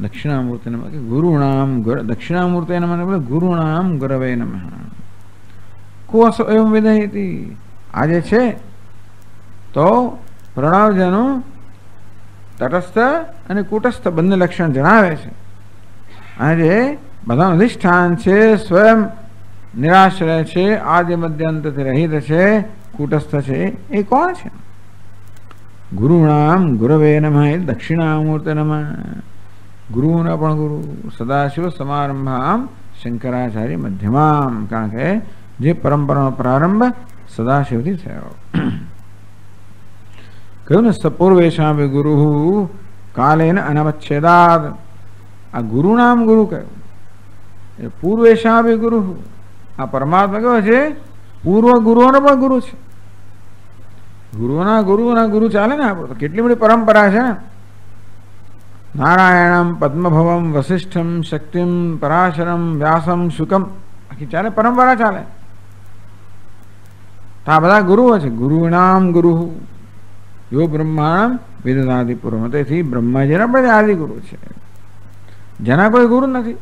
દક્ષિણામૂર્તિને કે ગુરુણામ દક્ષિણામૂર્તિ એના મને ગુરુણામ ગુરવે નમઃ. કોષ એમ વિદયતિ, આજે છે તો પ્રણવજનું તટસ્થ અને કુટસ્થ બંને લક્ષણ જણાવે છે. આજે બધાનું અધિષ્ઠાન છે, સ્વયં નિરાશ્રય છે, આદિ મધ્યંતથી રહિત છે, કુટસ્થ છે. એ કોણ છે? ગુરુણામ ગુરવે નમઃ, દક્ષિણામૂર્તે નમઃ. ગુરુના પણ ગુરુ સદાશિવ સમારંભામ શંકરાચાર્ય મધ્યમામ, કારણ કે જે પરંપરાનો પ્રારંભ સદાશિવથી થયો. કહ્યું ને સપૂર્વેશામ ગુરુ કાલેન અનવચ્છેદાદ. આ ગુરુનામ ગુરુ કહ્યું, પૂર્વેશામ ગુરુ. આ પરમાત્મા કયો છે? પૂર્વ ગુરુઓનો પણ ગુરુ છે. ગુરુઓના ગુરુ ચાલે ને આપણે તો. કેટલી બધી પરંપરા છે ને. નારાયણમ પદ્મભવમ વસિષ્ઠમ શક્તિમ પરાશરમ વ્યાસમ શુકમ, આખી ચાલે પરંપરા ચાલે. તો આ બધા ગુરુઓ છે. ગુરુનામ ગુરુ યો બ્રહ્માણમ વિદધાતિ પૂર્વમ. તેથી બ્રહ્માજીના બધા આદિ ગુરુ છે, જેના કોઈ ગુરુ નથી.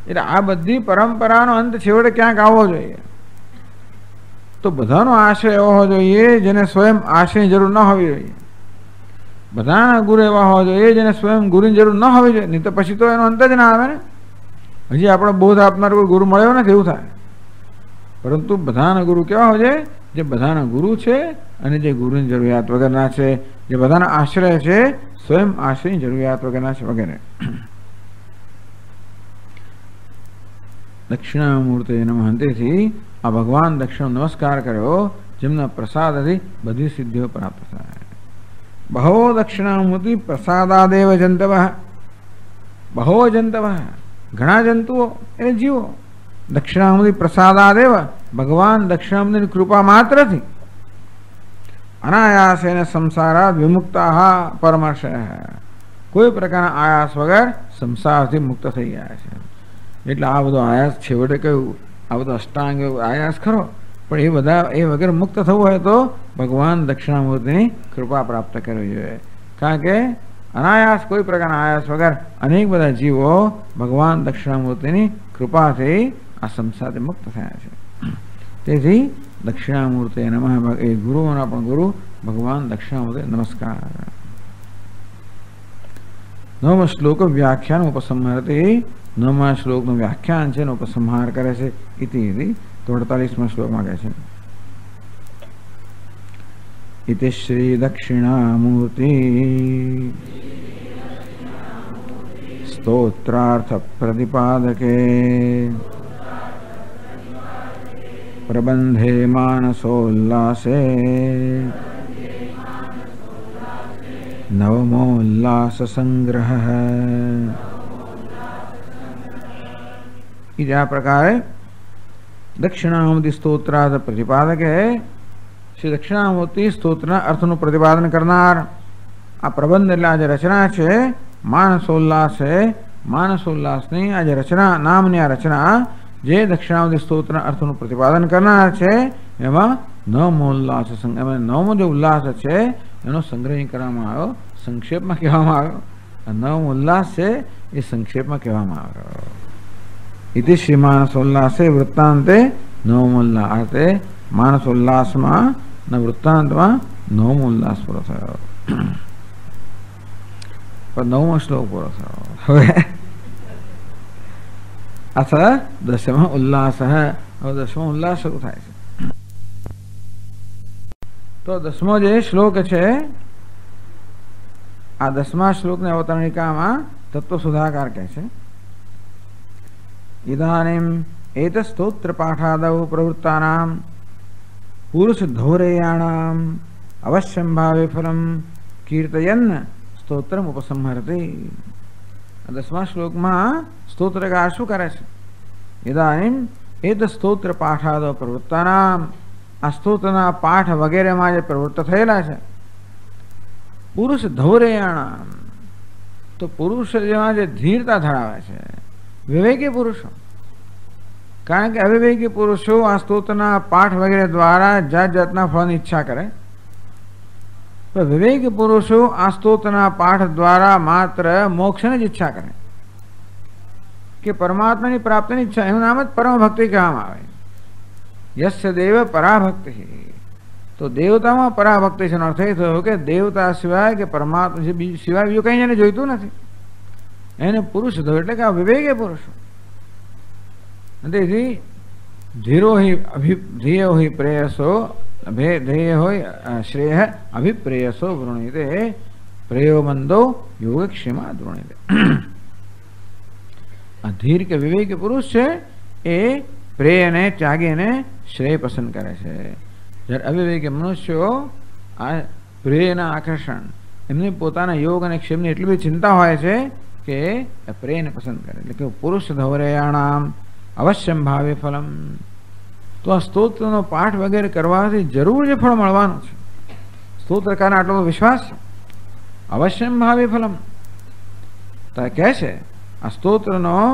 એટલે આ બધી પરંપરાનો અંત છેવટે ક્યાંક આવવો જોઈએ. તો બધાનો આશ્રય એવો હોવો જોઈએ જેને સ્વયં આશ્રયની જરૂર ન હોવી જોઈએ. બધાના ગુરુ એવા હોવા જોઈએ જેને સ્વયં ગુરુની જરૂર ન હોવી જોઈએ. નહીં તો પછી તો એનો અંત જ ના આવે ને. હજી આપણો બોધ આપનાર કોઈ ગુરુ મળ્યો નથી એવું થાય. પરંતુ બધાના ગુરુ કેવા હોય છે? જે બધાના ગુરુ છે અને જે ગુરુની જરૂરિયાત વગરના છે, જે બધાના આશ્રય છે, સ્વયં આશ્રયની જરૂરિયાત વગરના છે વગેરે. દક્ષિણામૂર્તે નમઃ. તેથી આ ભગવાન દક્ષિણ નમસ્કાર કર્યો જેમના પ્રસાદથી બધી સિદ્ધિઓ પ્રાપ્ત થાય. બહવો દક્ષિણામૂર્તિ પ્રસાદાદેવ જંતવ. બહવો જંતવ, ઘણા જંતુઓ એટલે જીવો. દક્ષિણામૂર્તિ પ્રસાદાદેવ, ભગવાન દક્ષિણામૂર્તિની કૃપા માત્રથી અનાયાસેન સંસારાદ વિમુક્તા પરમર્ષ. કોઈ પ્રકારના આયાસ વગર સંસારથી મુક્ત થઈ ગયા છે. એટલે આ બધો આયાસ છેવટે કહ્યું, આ બધો અષ્ટાંગ આયાસ ખરો, પણ એ બધા એ વગર મુક્ત થવું હોય તો ભગવાન દક્ષિણામૂર્તિની કૃપા પ્રાપ્ત કરવી જોઈએ. કારણ કે અનાયાસ કોઈ પ્રકારના આયાસ વગર અનેક બધા જીવો ભગવાન દક્ષિણામૂર્તિની કૃપાથી આ સંસારથી મુક્ત થયા છે. તેથી દક્ષિણામૂર્તિ નમઃ એ ગુરુઓના પણ ગુરુ ભગવાન દક્ષિણામૂર્તિ નમસ્કાર. નવમો શ્લોક વ્યાખ્યાન ઉપસંહરતે. નવમા શ્લોકનું વ્યાખ્યાન છે એનો ઉપસંહાર કરે છે. ઇતિ 48મા શ્લોકમાં કહે છે ઇતિ શ્રી દક્ષિણામૂર્તિ સ્તોત્રાર્થ પ્રતિપાદકે પ્રબંધે માનસોલ્લાસે નવમોલ્લાસ સંગ્રહ. આ પ્રકારે દક્ષિણામૂર્તિ સ્તોત્રાર્થ પ્રતિપાદક શ્રી દક્ષિણામૂર્તિ સ્તોત્રના અર્થનું પ્રતિપાદન કરનાર આ પ્રબંધ એટલે આજે રચના છે માનસોલ્લાસ છે. માનસોલ્લાસની આજે રચના નામની આ રચના જે દક્ષિણામૂર્તિ સ્તોત્રના અર્થનું પ્રતિપાદન કરનાર છે એમાં નવમોલ્લાસ એમાં નવમો જે ઉલ્લાસ છે એનો સંગ્રહ કરવામાં આવ્યો, સંક્ષેપમાં કહેવામાં આવ્યો. નવમ ઉલ્લાસ છે એ સંક્ષેપમાં કહેવામાં આવ્યો. ઇતિ શ્રી માનસોલ્લાસે વૃત્તાંતે નવમોલ્લાસે. માનસોલ્લાસમાં વૃત્તાંતમાં નવમોલ્લાસ પૂરો થયો. પણ નવમો શ્લોક પૂરો થયો. હવે અથ દશમ ઉલ્લાસ. હવે દશમો ઉલ્લાસ શરૂ થાય છે. તો દસમો જે શ્લોક છે આ 10મા શ્લોકની અવતરણિકામાં તત્વ સુધાકાર કહે છે ઇદાનીમ એત સ્તોત્ર પાઠાદૌ પ્રવૃત્તાનામ પુરુષ ધૌરેયાણામ અવશ્યમ ભાવે ફલમ કીર્તયન સ્તોત્રમ ઉપસંહરતે. 10મા શ્લોકમાં સ્તોત્રકાર શું કરે છે? ઇદાનીમ એત સ્તોત્ર પાઠાદૌ પ્રવૃત્તાનામ. આ સ્તોત્રના પાઠ વગેરેમાં જે પ્રવૃત્ત થયેલા છે પુરુષ ધૌરેયાણામ. તો પુરુષ જેમાં જે ધીરતા ધરાવે છે વિવેકી પુરુષો. કારણ કે અવિવેકી પુરુષો આ સ્તોત્રના પાઠ વગેરે દ્વારા જાત જાતના ફળની ઈચ્છા કરે. તો વિવેકી પુરુષો આ સ્તોત્રના પાઠ દ્વારા માત્ર મોક્ષની જ ઈચ્છા કરે કે પરમાત્માની પ્રાપ્તિની ઈચ્છા. એનું નામ જ પરમ ભક્તિ કહેવામાં આવે. યસ્ય દેવ પરાભક્તિ. તો દેવતામાં પરાભક્તિ છે. અર્થ એ થયો કે દેવતા સિવાય કે પરમાત્મા સિવાય બીજું કંઈ એને જોઈતું નથી. એને પુરુષ થયો એટલે કે આ વિવેકી પુરુષો. તેથી ધીરો હિ ધ્યેયો હિ પ્રેયસો ધ્યેય હોય શ્રેય અભિપ્રેયસો વૃણીતે પ્રેયો મંદો યોગક્ષેમા વૃણીતે. આ ધીર કે વિવેકી પુરુષ છે એ પ્રેયને ત્યાગીને શ્રેય પસંદ કરે છે. જ્યારે અવિવેકી મનુષ્યો આ પ્રેયના આકર્ષણ એમની પોતાના યોગ અને ક્ષેમની એટલી બધી ચિંતા હોય છે કે પ્રેયને પસંદ કરે. એટલે કે પુરુષ ધૌરેયાણામ અવશ્યમ ભાવે ફલમ. તો આ સ્તોત્રનો પાઠ વગેરે કરવાથી જરૂર જે ફળ મળવાનું છે સ્તોત્રકારને આટલો વિશ્વાસ છે. અવશ્યમ ભાવે ફલમ તો કહે છે આ સ્તોત્રનું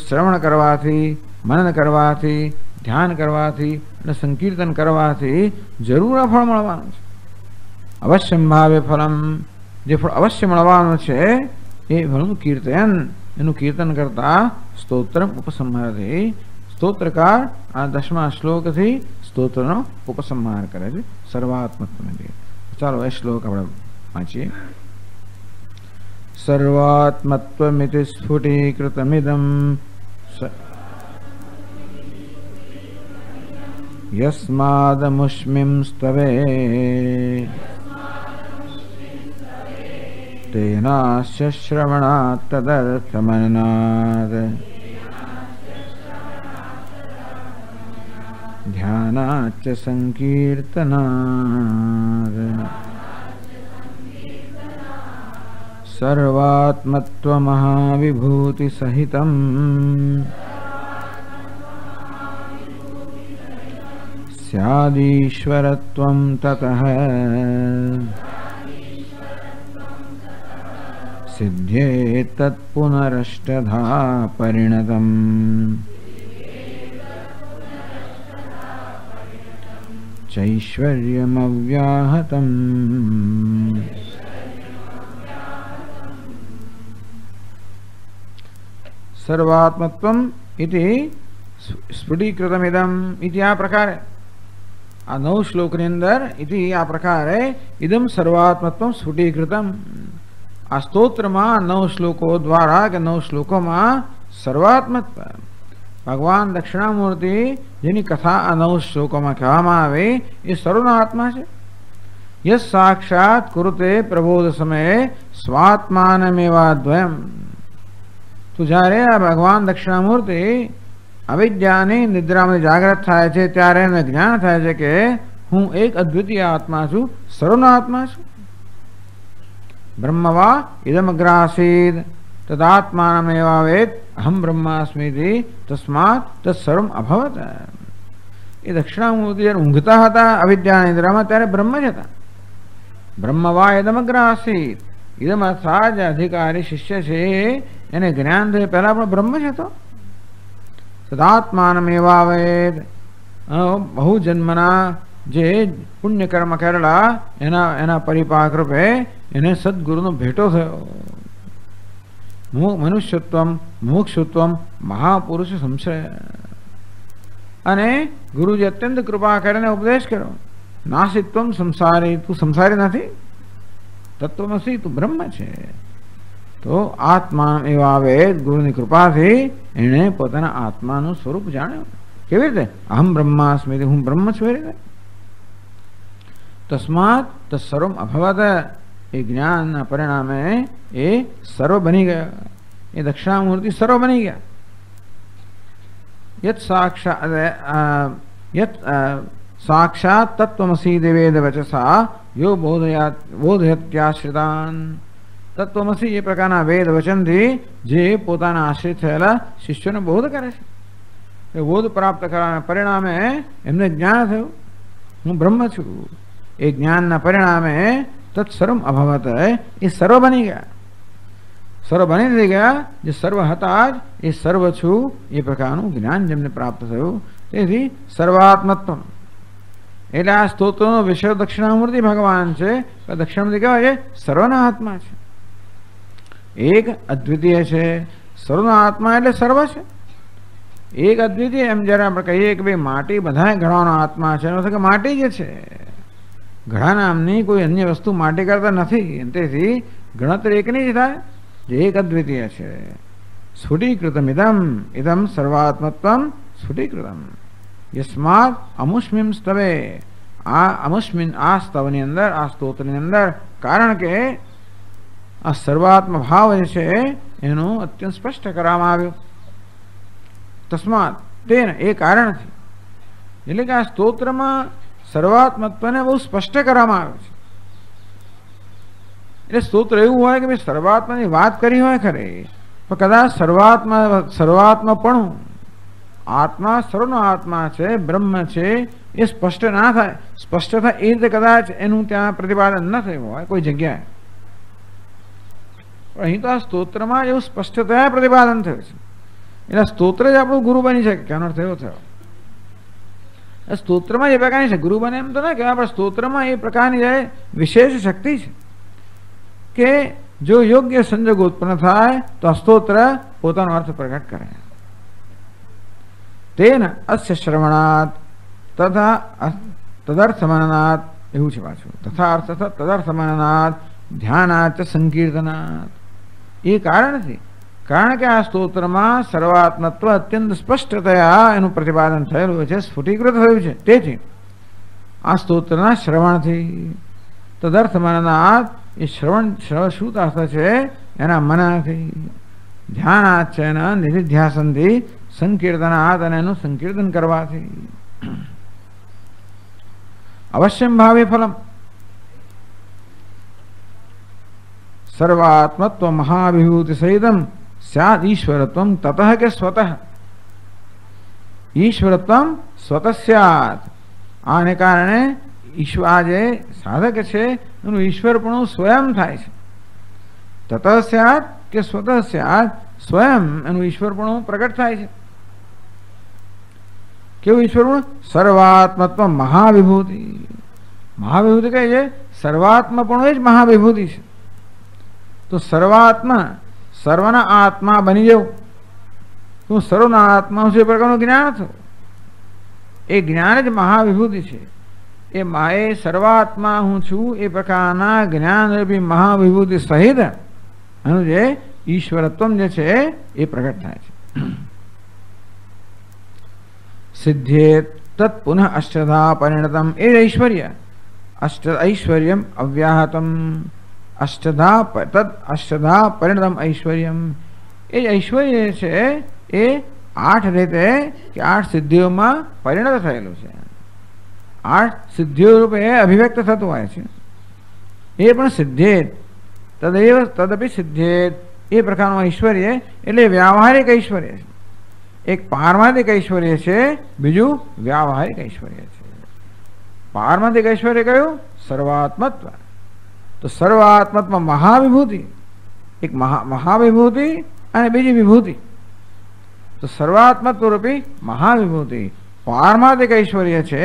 શ્રવણ કરવાથી મનન કરવાથી ધ્યાન કરવાથી અને સંકીર્તન કરવાથી જરૂર આ ફળ મળવાનું છે. અવશ્યમ ભાવે ફલમ. જે ફળ અવશ્ય મળવાનું છે એ ફળનું કીર્તન. એનું કીર્તન કરતા સ્તોત્રમ ઉપસંહારથી. સ્તોત્રકાર આ 10મા શ્લોકથી સ્તોત્રનો ઉપસંહાર કરે છે સર્વાત્મત્વને. ચાલો એ શ્લોક આપણે વાંચીએ. સર્વાત્મત્વમિતિ સ્ફુટીકૃતમિદં યસ્માદમુષ્મિં સ્તવે તેનાસ્ય શ્રવણાत् તદર્થમનનાદ ધ્યાનાચ્ચ સંકીર્તનાદ. સર્વાત્મત્વમહાવિભૂતિ સહિતં સ્યાદીશ્વરત્વં તતઃ સિદ્ધ્યેતત્ પુનરષ્ટધા પરિણતમ. ચૈશ્વર્યમવ્યાહતમ सर्वात्मत्वम इति स्फुटीकृतमिदम इति आ प्रकारे आ 9 श्लोक ની અંદર इति आ प्रकारे इदम सर्वात्मत्वम स्फुटीकृतम आ स्तोत्रमा 9 श्लोको द्वारा के 9 श्लोको में सर्वात्मत्व भगवान दक्षिणामूर्ति જેની કથા આ 9 શ્લોકોમાં કહેવામાં આવે એ સર્વનો આત્મા છે. યસ સાક્ષાત કુરુતે પ્રબોધ સમયે સ્વાત્માનમેવાદ્વયમ. તો જ્યારે આ ભગવાન દક્ષિણામૂર્તિ અવિદ્યાની નિદ્રામાં જાગૃત થાય છે ત્યારે એને જ્ઞાન થાય છે કે હું એક અદ્વિતીય આત્મા છું, સર્વનો આત્મા છું. બ્રહ્મવા ઇદમગ્રાસીદ तदात्मानमेवावेद अहम ब्रह्मास्मीति तस्मात् तत्सर्वम अभवत. ये दक्षिणामूर्ति जब ઊંઘતા હતા અવિદ્યા નિદ્રામાં ત્યારે બ્રહ્મ જ હતા. બ્રહ્મવા ઇદમગ્ર આસીત. ઇદમ અર્થાત જે અધિકારી શિષ્ય છે એને જ્ઞાન થયું પહેલા પણ બ્રહ્મ જ હતો. તદાત્માનમેવાવેદ. બહુ જન્મના જે પુણ્યકર્મ કરેલા એના પરિપાક રૂપે એને સદગુરુનો ભેટો થયો. મનુષ્યત્વમ મોક્ષત્વમ મહાપુરુષ સંશ્રય. અને ગુરુજી અત્યંત કૃપા કરીને ઉપદેશ કર્યો નાસિત્વમ સંસારી. તું સંસારી નથી, તત્વમસી, તું બ્રહ્મ છે. તો આત્મા એવા વેદ ગુરુની કૃપાથી એણે પોતાના આત્માનું સ્વરૂપ જાણ્યું. કેવી રીતે? અહમ બ્રહ્માસ્મિ, હું બ્રહ્મ છું. એ રીતે તસ્માત તત્સર્વમ અભવત. એ જ્ઞાનના પરિણામે એ સર્વ બની ગયા. એ દક્ષિણામૂર્તિ સર્વ બની ગયા. યત સાક્ષાત તત્વમસી દેવેદ વચસા યો બોધયત્યાશ્રિતાન. તત્વમસી એ પ્રકારના વેદ વચનથી જે પોતાના આશ્રિત થયેલા શિષ્યોને બોધ કરે છે. એ બોધ પ્રાપ્ત કરવાના પરિણામે એમને જ્ઞાન થયું હું બ્રહ્મ છું. એ જ્ઞાનના પરિણામે તત્સર્વમ અભવત. એ સર્વ બની ગયા. સર્વ બની થઈ ગયા. જે સર્વ હતા જ એ સર્વ છું એ પ્રકારનું જ્ઞાન જેમને પ્રાપ્ત થયું. તેથી સર્વાત્મત્વ. એટલે આ સ્તોત્રનો વિષય દક્ષિણામૂર્તિ ભગવાન છે. દક્ષિણામૂર્તિ કહેવાય છે સર્વના આત્મા છે, એક અદ્વિતીય છે. સર્વનો આત્મા એટલે સર્વ છે, એક અદ્વિતીય. એમ જયારે આપણે કહીએ કે ભાઈ માટી બધા ઘડાનો આત્મા છે, એનો કે માટી જ છે. ઘડા નામની કોઈ અન્ય વસ્તુ માટી કરતા નથી. તેથી ગણતરી એકની જ થાય જે એક અદ્વિતીય છે. સ્ફુટીકૃતમ ઇદમ ઇદમ સર્વાત્મત્વમ સ્ફુટીકૃતમ. યસ્માત અમુષ્મિમ સ્તવે. આ અમુષ્મિન આ સ્તવની અંદર, આ સ્તોત્રની અંદર, કારણ કે આ સર્વાત્મ ભાવ જે છે એનું અત્યંત સ્પષ્ટ કરવામાં આવ્યું. તસ્માત તેને એ કારણથી. એટલે કે આ સ્તોત્રમાં સર્વાત્મત્વને બહુ સ્પષ્ટ કરવામાં આવ્યું છે. એટલે સ્તોત્ર એવું હોય કે ભાઈ સર્વાત્માની વાત કરી હોય ખરી, પણ કદાચ સર્વાત્માપણું આત્મા સર્વનો આત્મા છે, બ્રહ્મ છે, એ સ્પષ્ટ ના થાય. સ્પષ્ટ થાય એ રીતે કદાચ એનું ત્યાં પ્રતિપાદન ન થયું હોય કોઈ જગ્યાએ. પણ અહીં તો આ સ્તોત્રમાં એવું સ્પષ્ટતા પ્રતિપાદન થયું છે. એટલે સ્તોત્ર જ આપણું ગુરુ બની શકે. કેનો અર્થ એવો થયો? સ્તોત્રમાં એ પ્રકારની છે. ગુરુ બને એમ તો ના કહેવાય, પણ સ્તોત્રમાં એ પ્રકારની જે વિશેષ શક્તિ છે કે જો યોગ્ય સંજોગ ઉત્પન્ન થાય તો આ સ્તોત્ર પોતાનો અર્થ પ્રગટ કરે. તેન અસ્ય શ્રવણાત તથા તદર્થમનનાત. એવું છે પાછું. તથા અર્થ તદર્થમનનાત ધ્યાનાત સંકીર્તનાત. એ કારણથી, કારણ કે આ સ્તોત્રમાં સર્વાત્મત્વ અત્યંત સ્પષ્ટતયા એનું પ્રતિપાદન થયેલું છે, સ્ફુટીકૃત થયું છે. તેથી આ સ્તોત્રના શ્રવણથી તદર્થ મનનાથ. એ શ્રવણ શું અર્થ છે? એના મનથી. ધ્યાનાત છે એના નિધિધ્યાસનથી. સંકીર્તનાત અને એનું સંકીર્તન કરવાથી. અવશ્યમ ભાવે ફલમ. સર્વાત્મત્વ મહાવિભૂતિ સહિતમ સ્યાદ ઈશ્વરત્વમ તતઃ કે સ્વતઃ. ઈશ્વરત્વમ સ્વતઃ સ્યાદ. આને કારણે આ જે સાધક છે એનું ઈશ્વરપણું સ્વયં થાય છે. તતઃ સ્યાદ કે સ્વતઃ સ્યાદ. સ્વયં એનું ઈશ્વરપણું પ્રગટ થાય છે. કેવું ઈશ્વરપણું? સર્વાત્મત્વ મહાવિભૂતિ. મહાવિભૂતિ કઈ છે? સર્વાત્મપણું જ મહાવિભૂતિ છે. તો સર્વાત્મા સર્વના આત્મા બની જવું. હું સર્વનો આત્મા છું એ પ્રકારનું જ્ઞાન થયું. એ જ્ઞાન જ મહાવિભૂતિ છે. એ માએ સર્વાત્મા હું છું એ પ્રકારના જ્ઞાનરૂપી મહાવિભૂતિ સહિત એનું જે ઈશ્વરત્વ જે છે એ પ્રગટ થાય છે. સિદ્ધ્યે તત્ પુનઃ અષ્ટધા પરિણતમ એ ઐશ્વર્ય ઐશ્વર્યમ અવ્યાહતમ અષ્ટધા પરિણતમ ઐશ્વર્યમ એ ઐશ્વર્ય છે એ 8 રીતે કે 8 સિદ્ધિઓમાં પરિણત થયેલું છે. 8 સિદ્ધિઓ રૂપે અભિવ્યક્ત થતું હોય છે. એ પણ સિદ્ધેત તદપી સિદ્ધેત એ પ્રકારનું ઐશ્વર્ય એટલે વ્યાવહારિક ઐશ્વર્ય છે. એક પારમાર્થિક ઐશ્વર્ય છે, બીજું વ્યાવહારિક ઐશ્વર્ય છે. પારમાર્થિક ઐશ્વર્ય કયું? સર્વાત્મત્વ. તો સર્વાત્મત્વ મહાવિભૂતિ, એક મહાવિભૂતિ અને બીજી વિભૂતિ. તો સર્વાત્મત્વ રૂપી મહાવિભૂતિ પારમાર્થિક ઐશ્વર્ય છે.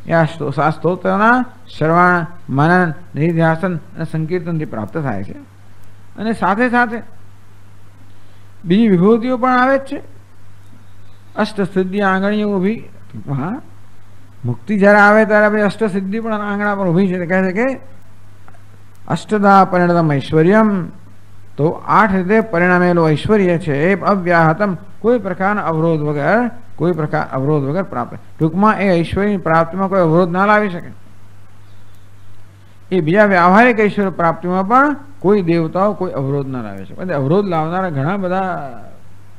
એ આ સ્તોત્રના શ્રવણ, મનન, નિધિધ્યાસન અને સંકીર્તનથી પ્રાપ્ત થાય છે. અને સાથે સાથે બીજી વિભૂતિઓ પણ આવે જ છે. અષ્ટસિદ્ધિ આંગણીઓ ઊભી. હા, મુક્તિ જ્યારે આવે ત્યારે પછી અષ્ટસિદ્ધિ પણ આંગણા પર ઊભી છે. કહે છે કે અષ્ટધા પરિણતમ ઐશ્વર્યમ. તો 8 રીતે પરિણામેલું ઐશ્વર્ય છે એ અવ્યાહતમ કોઈ પ્રકારના અવરોધ વગર પ્રાપ્ત. ટૂંકમાં એ ઐશ્વર્યની પ્રાપ્તિમાં કોઈ અવરોધ ના લાવી શકે. એ બીજા વ્યાવહારિક ઐશ્વર્ય પ્રાપ્તિમાં પણ કોઈ દેવતાઓ કોઈ અવરોધ ના લાવી શકે. અવરોધ લાવનારા ઘણા બધા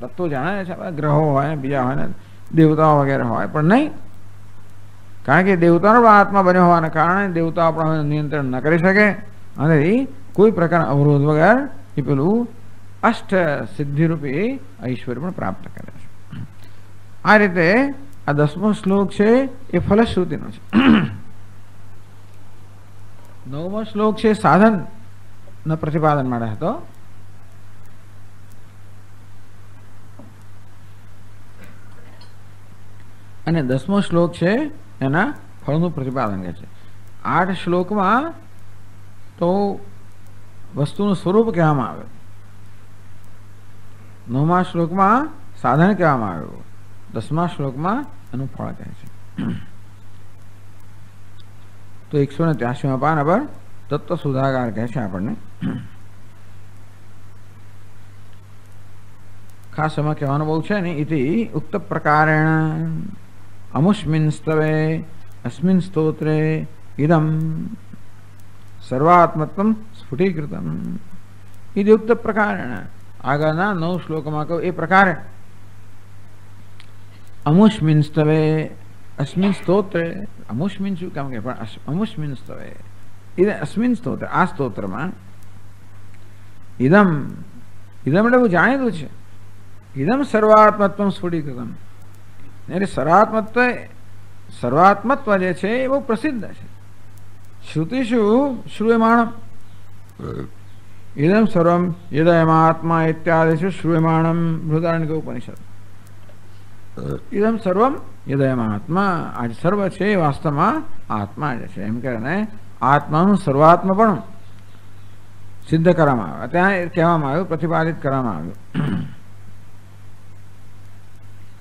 તત્વો જાણે છે, ગ્રહો હોય, બીજા હોય ને દેવતાઓ વગેરે હોય, પણ નહીં. કારણ કે દેવતાનો પણ આત્મા બન્યો હોવાના કારણે દેવતાઓ પણ નિયંત્રણ ન કરી શકે. અને કોઈ પ્રકારના અવરોધ વગર એ પેલું અષ્ટ સિદ્ધિરૂપી ઐશ્વર્ય પણ પ્રાપ્ત કરે છે. આ રીતે આ 10મો શ્લોક છે એ ફલશ્રુતિનો છે. 9મો શ્લોક છે સાધનના પ્રતિપાદન માટે હતો. અને 10મો શ્લોક છે એના ફળનું પ્રતિપાદન કરે છે. 8 શ્લોકમાં તો વસ્તુનું સ્વરૂપ કહેવામાં આવ્યું. 9મા શ્લોકમાં સાધન કહેવામાં આવ્યું. 10મા શ્લોકમાં એનું ફળ કહે છે. તો 183મા પાન પર તત્વ સુધાકાર કહે છે આપણને. ખાસ એમાં કહેવાનું બહુ છે ને. ઇતિ ઉક્ત પ્રકારેણ અમુષ્મિન સ્તવે અસ્મિન સ્તોત્રે ઇદમ સર્વાત્મત્વમ સ્ફુટીકૃતમ. ઇતિ ઉક્ત પ્રકારેણ આગળના 9 શ્લોકમાં કહ્યું એ પ્રકારે અમુષ્મિન સ્તવે અસ્મિન સ્તોત્રે. અમુષ્મિન શું કામ કે પણ અમુષ્મિન સ્તવે અસ્મિન સ્તોત્ર આ સ્તોત્રમાં ઇદમ એટલે બહુ જાણીતું છે. ઇદમ સર્વાત્મત્વમ સ્ફુટીકૃતમ. એટલે સર્વાત્મત્વ જે છે એ બહુ પ્રસિદ્ધ છે. શ્રુતિષુ શ્રૂયમાણમ ઇદમ સર્વમ યદયમાત્મા ઇત્યાદિષુ શ્રૂયમાણમ બૃહદારણ્યક ઉપનિષદ. ઇદમ સર્વમ યદયમાત્મા. આ સર્વ છે એ વાસ્તવમાં આત્મા જે છે એમ કરીને આત્માનું સર્વાત્મપણું સિદ્ધ કરવામાં આવ્યું. ત્યાં કહેવામાં આવ્યું, પ્રતિપાદિત કરવામાં આવ્યું.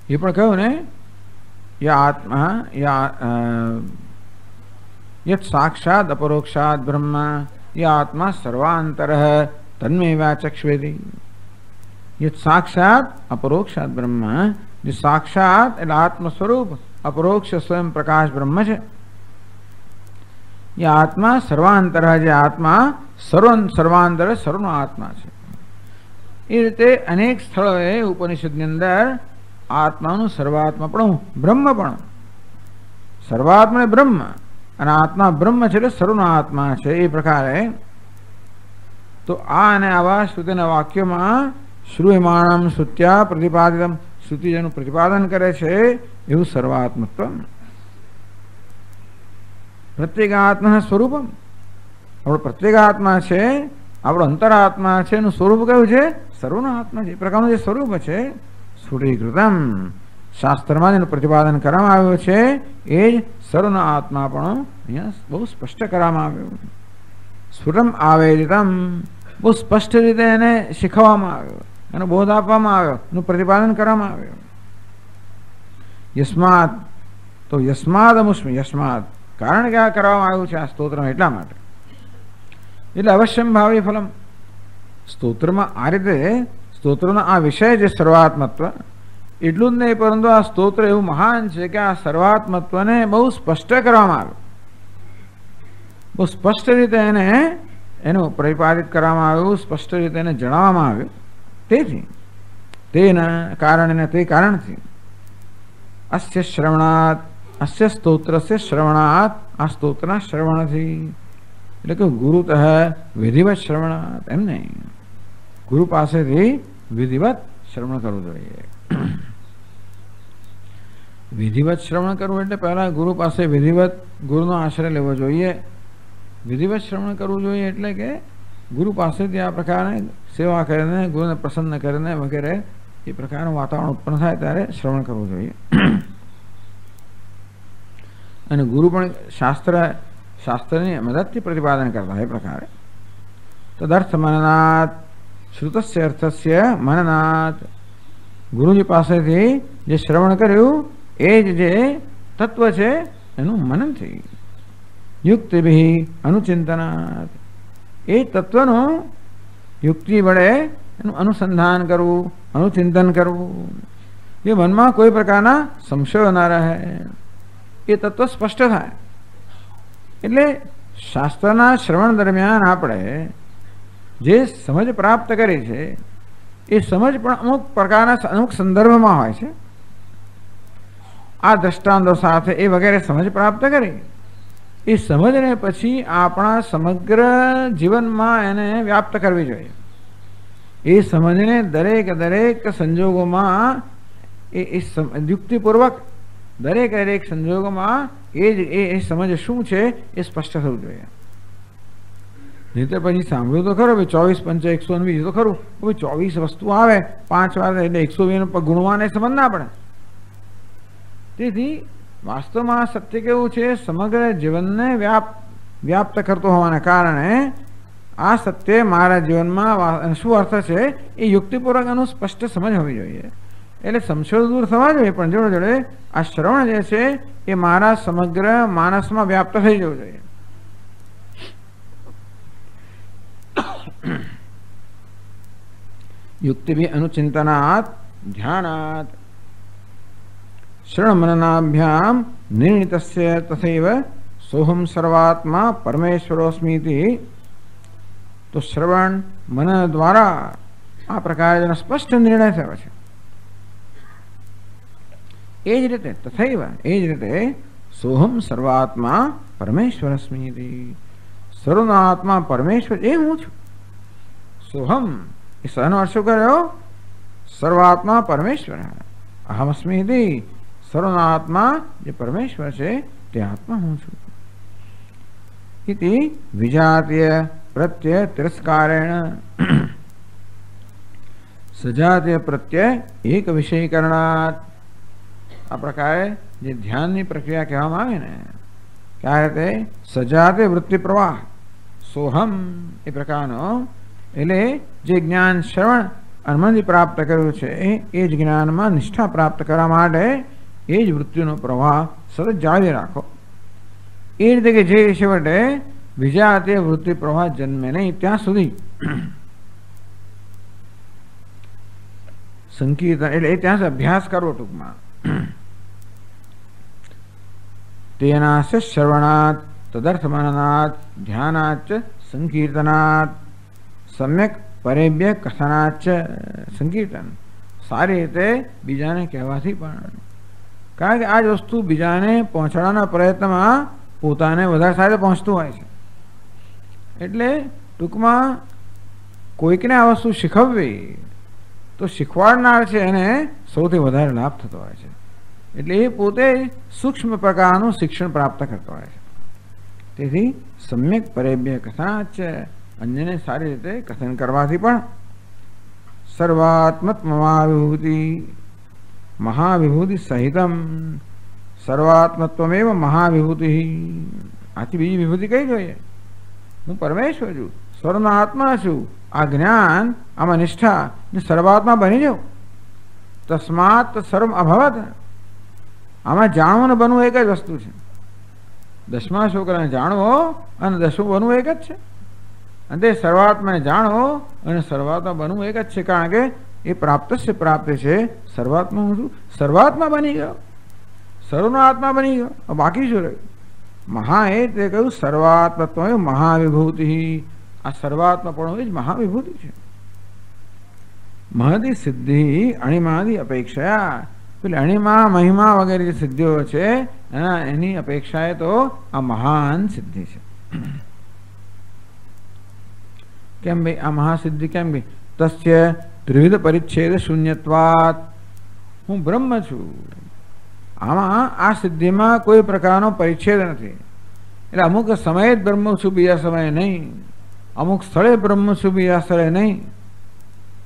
એ પણ કહ્યું ને આત્મા યત સાક્ષાત અપરોક્ષાત બ્રહ્મ આત્મા સર્વાંતર તન્મે વાચક્ષ્વેતિ. યત સાક્ષાત અપરોક્ષાત બ્રહ્મ. જે સાક્ષાત એટલે આત્મ સ્વરૂપ, અપરોક્ષ સ્વયં પ્રકાશ બ્રહ્મ છે. એ આત્મા સર્વાંતર, જે આત્મા સર્વાંતર સર્વનો આત્મા છે. એ રીતે અનેક સ્થળોએ ઉપનિષદની અંદર આત્માનું સર્વાત્માપણું, બ્રહ્મપણું. સર્વાત્મા બ્રહ્મ અને આત્મા બ્રહ્મ છે એટલે સર્વનો આત્મા છે. એ પ્રકારે તો આ અને આવા શ્રુતિના વાક્યોમાં શ્રૂયમાણમ શ્રુત્યા પ્રતિપાદિતમ. શ્રુતિ જેનું પ્રતિપાદન કરે છે એવું સર્વાત્મત્વ. પ્રત્યેગાત્મા સ્વરૂપમ. આપણો પ્રત્યેગાત્મા છે, આપણો અંતરાત્મા છે, એનું સ્વરૂપ કયું છે? સર્વનો આત્મા છે. એ પ્રકારનું જે સ્વરૂપ છે સ્ફુટીકૃતમ. શાસ્ત્રમાં જેનું પ્રતિપાદન કરવામાં આવ્યું છે એ જ સર્વનો આત્મા પણ અહીંયા બહુ સ્પષ્ટ કરવામાં આવ્યું. સ્ફુટમ આવેદિતમ. બહુ સ્પષ્ટ રીતે એને શીખવવામાં આવ્યું. એનો બોધ આપવામાં આવ્યો, એનું પ્રતિપાદન કરવામાં આવ્યું. યસ્માત તો યસ્માદ અમુસ્મી, યસ્માદ કારણ કે આ કરવામાં આવ્યું છે આ સ્તોત્રમાં એટલા માટે. એટલે અવશ્યમ ભાવી ફલમ. સ્તોત્રમાં આ રીતે સ્તોત્રનો આ વિષય જે સર્વાત્મત્વ એટલું જ નહીં, પરંતુ આ સ્તોત્ર એવું મહાન છે કે આ સર્વાત્મત્વને બહુ સ્પષ્ટ કરવામાં આવ્યું. બહુ સ્પષ્ટ રીતે એનું પ્રતિપાદિત કરવામાં આવ્યું, સ્પષ્ટ રીતે એને જણાવવામાં આવ્યું. તેથી તેના કારણે તે કારણથી અસ્ય શ્રવણાત, અસ્ય સ્તોત્રસ્ય શ્રવણાત, આ સ્તોત્રના શ્રવણથી એટલે કે ગુરુતઃ વિધિવત શ્રવણાત, એમ નહીં, ગુરુ પાસેથી વિધિવત શ્રવણ કરવું જોઈએ. વિધિવત શ્રવણ કરવું એટલે પહેલા ગુરુ પાસે વિધિવત ગુરુનો આશ્રય લેવો જોઈએ. વિધિવત શ્રવણ કરવું જોઈએ એટલે કે ગુરુ પાસેથી આ પ્રકારે સેવા કરીને, ગુરુને પ્રસન્ન કરીને વગેરે એ પ્રકારનું વાતાવરણ ઉત્પન્ન થાય ત્યારે શ્રવણ કરવું જોઈએ. અને ગુરુ પણ શાસ્ત્રની મદદથી પ્રતિપાદન કરતા એ પ્રકારે. તદર્થ મનનાથ, શ્રુતસ્ય અર્થસ્ય મનનાથ, ગુરુજી પાસેથી જે શ્રવણ કર્યું એ જ જે તત્વ છે એનું મનન થઈ. યુક્તિભિ અનુચિંતનાથ, એ તત્વનું યુક્તિ વડે એનું અનુસંધાન કરવું, અનુચિંતન કરવું, એ મનમાં કોઈ પ્રકારના સંશયો ના રહે, એ તત્વ સ્પષ્ટ થાય. એટલે શાસ્ત્રના શ્રવણ દરમિયાન આપણે જે સમજ પ્રાપ્ત કરી છે એ સમજ પણ અમુક પ્રકારના અમુક સંદર્ભમાં હોય છે. આ દ્રષ્ટાંતો સાથે એ વગેરે સમજ પ્રાપ્ત કરી, એ સમજને પછી આપણા સમગ્ર જીવનમાં એને વ્યાપ્ત કરવી જોઈએ. એ સમજને દરેક સંજોગોમાં એ યુક્તિપૂર્વક દરેક સંજોગોમાં એ સમજ શું છે એ સ્પષ્ટ થવું જોઈએ. નહીં તો પછી સાંભળ્યું તો ખરો ભાઈ 24 પંચ 120 તો ખરું, ભાઈ 24 વસ્તુ આવે 5 વાર એટલે 120 ગુણવાને સમજ ના પડે. તેથી વાસ્તવમાં સત્ય કેવું છે, સમગ્ર જીવનને વ્યાપ્ત કરતો હોવાના કારણે આ સત્ય મારા જીવનમાં શું અર્થ છે એ યુક્તિપૂર્વક એનું સ્પષ્ટ સમજ હોવી જોઈએ. એટલે સંશય દૂર થવા જોઈએ, પણ જોડે જોડે આ શ્રવણ જે છે એ મારા સમગ્ર માનસમાં વ્યાપ્ત થઈ જવું જોઈએ. યુક્તિભિ અનુચિંતનાત ધ્યાનાત શ્રવણ મનનાભ્યામ નિર્ણિતસ્ય તથૈવ સોહમ સર્વાત્મા પરમેશ્વરોસ્મીતિ. તો શ્રવણ મન દ્વારા આ પ્રકારે જેનો સ્પષ્ટ નિર્ણય થયો છે. એ જ રીતે તથૈવ એ જ રીતે સોહમ સર્વાત્મા પરમેશ્વરસ્મીતિ, સર્વનો આત્મા પરમેશ્વર એ હું છું. સોહમ એ સહનો અર્થ શું કર્યો? સર્વાત્મા પરમેશ્વર, અહમસ્મીતિ સર્વનો આત્મા જે પરમેશ્વર છે તે આત્મા હું છું. ઇતિ વિજાતીય પ્રત્યય તિરસ્કારેણ, સજાતીય પ્રત્યય એક વિષયીકરણાત. આ પ્રકારે જે ધ્યાનની પ્રક્રિયા કહેવામાં આવે ને ત્યારે તે સજાતીય વૃત્તિ પ્રવાહ સોહમ એ પ્રકારનો, એટલે જે જ્ઞાન શ્રવણ અનુમતિ પ્રાપ્ત કર્યું છે એ જ જ્ઞાનમાં નિષ્ઠા પ્રાપ્ત કરવા માટે એ જ વૃત્તિનો પ્રવાહ સતત જાળવી રાખો. એ રીતે કે જે છેવટે વિજાતીય વૃત્તિ પ્રવાહ જન્મે નહીં ત્યાં સુધી સંકીર્તન એટલે એ ત્યાં અભ્યાસ કરવો. ટૂંકમાં તેનાશ શ્રવણાત તદર્થમનનાત ધ્યાનાચ સંકીર્તનાત સમ્યક પરેભ્ય કથનાચ. સંકીર્તન સારી રીતે બીજાને કહેવાથી પણ, કારણ કે આ જ વસ્તુ બીજાને પહોંચાડવાના પ્રયત્નમાં પોતાને વધારે સારી પહોંચતું હોય છે. એટલે ટૂંકમાં કોઈકને આ વસ્તુ શીખવવી તો શીખવાડનાર છે એને સૌથી વધારે લાભ થતો હોય છે. એટલે એ પોતે સૂક્ષ્મ પ્રકારનું શિક્ષણ પ્રાપ્ત કરતો હોય છે. તેથી સમ્યક પરેભ્ય કથનાચ, અન્યને સારી રીતે કથન કરવાથી પણ સર્વાત્મત મહાવિભૂતિ મહાવિભૂતિ સહિતમ, સર્વાત્મત્વમેવ મહાવિભૂતિ. આથી બીજી વિભૂતિ કઈ જોઈએ? હું પરમેશ્વર છું, સ્વર્ણ આત્મા છું, આ જ્ઞાન, આમાં નિષ્ઠા ને સર્વાત્મા બની જાવ. તસ્માત સર્વ અભવત. આમાં જાણવું ને બનવું એક જ વસ્તુ છે. 10મા છોકરાને જાણવો અને 10મું બનવું એક જ છે. અને તે સર્વાત્માને જાણવો અને સર્વાત્મા બનવું એક જ છે. કારણ કે એ પ્રાપ્ત છે, પ્રાપ્ત છે સર્વાત્મા. હું છું સર્વાત્મા બની ગયો, સર્વનો આત્મા બની ગયો. બાકી શું રહ્યું? મહા એ તે કહ્યું સર્વાત્મત્વ મહાવિભૂતિ. આ સર્વાત્મપણું જ મહાવિભૂતિ છે. મહદી સિદ્ધિ અણિમાદી અપેક્ષા. પેલી અણિમા મહિમા વગેરે જે સિદ્ધિઓ છે એની અપેક્ષાએ તો આ મહાન સિદ્ધિ છે. કેમ ભાઈ આ મહાસિદ્ધિ કેમ ગઈ? તસ્ય ત્રિવિધ પરિચ્છેદ શૂન્યત્વાત. હું બ્રહ્મ છું. આમાં આ સિદ્ધિમાં કોઈ પ્રકારનો પરિચ્છેદ નથી. એટલે અમુક સમયે જ બ્રહ્મ છું, બીજા સમયે નહીં. અમુક સ્થળે બ્રહ્મ છું, બીજા સ્થળે નહીં.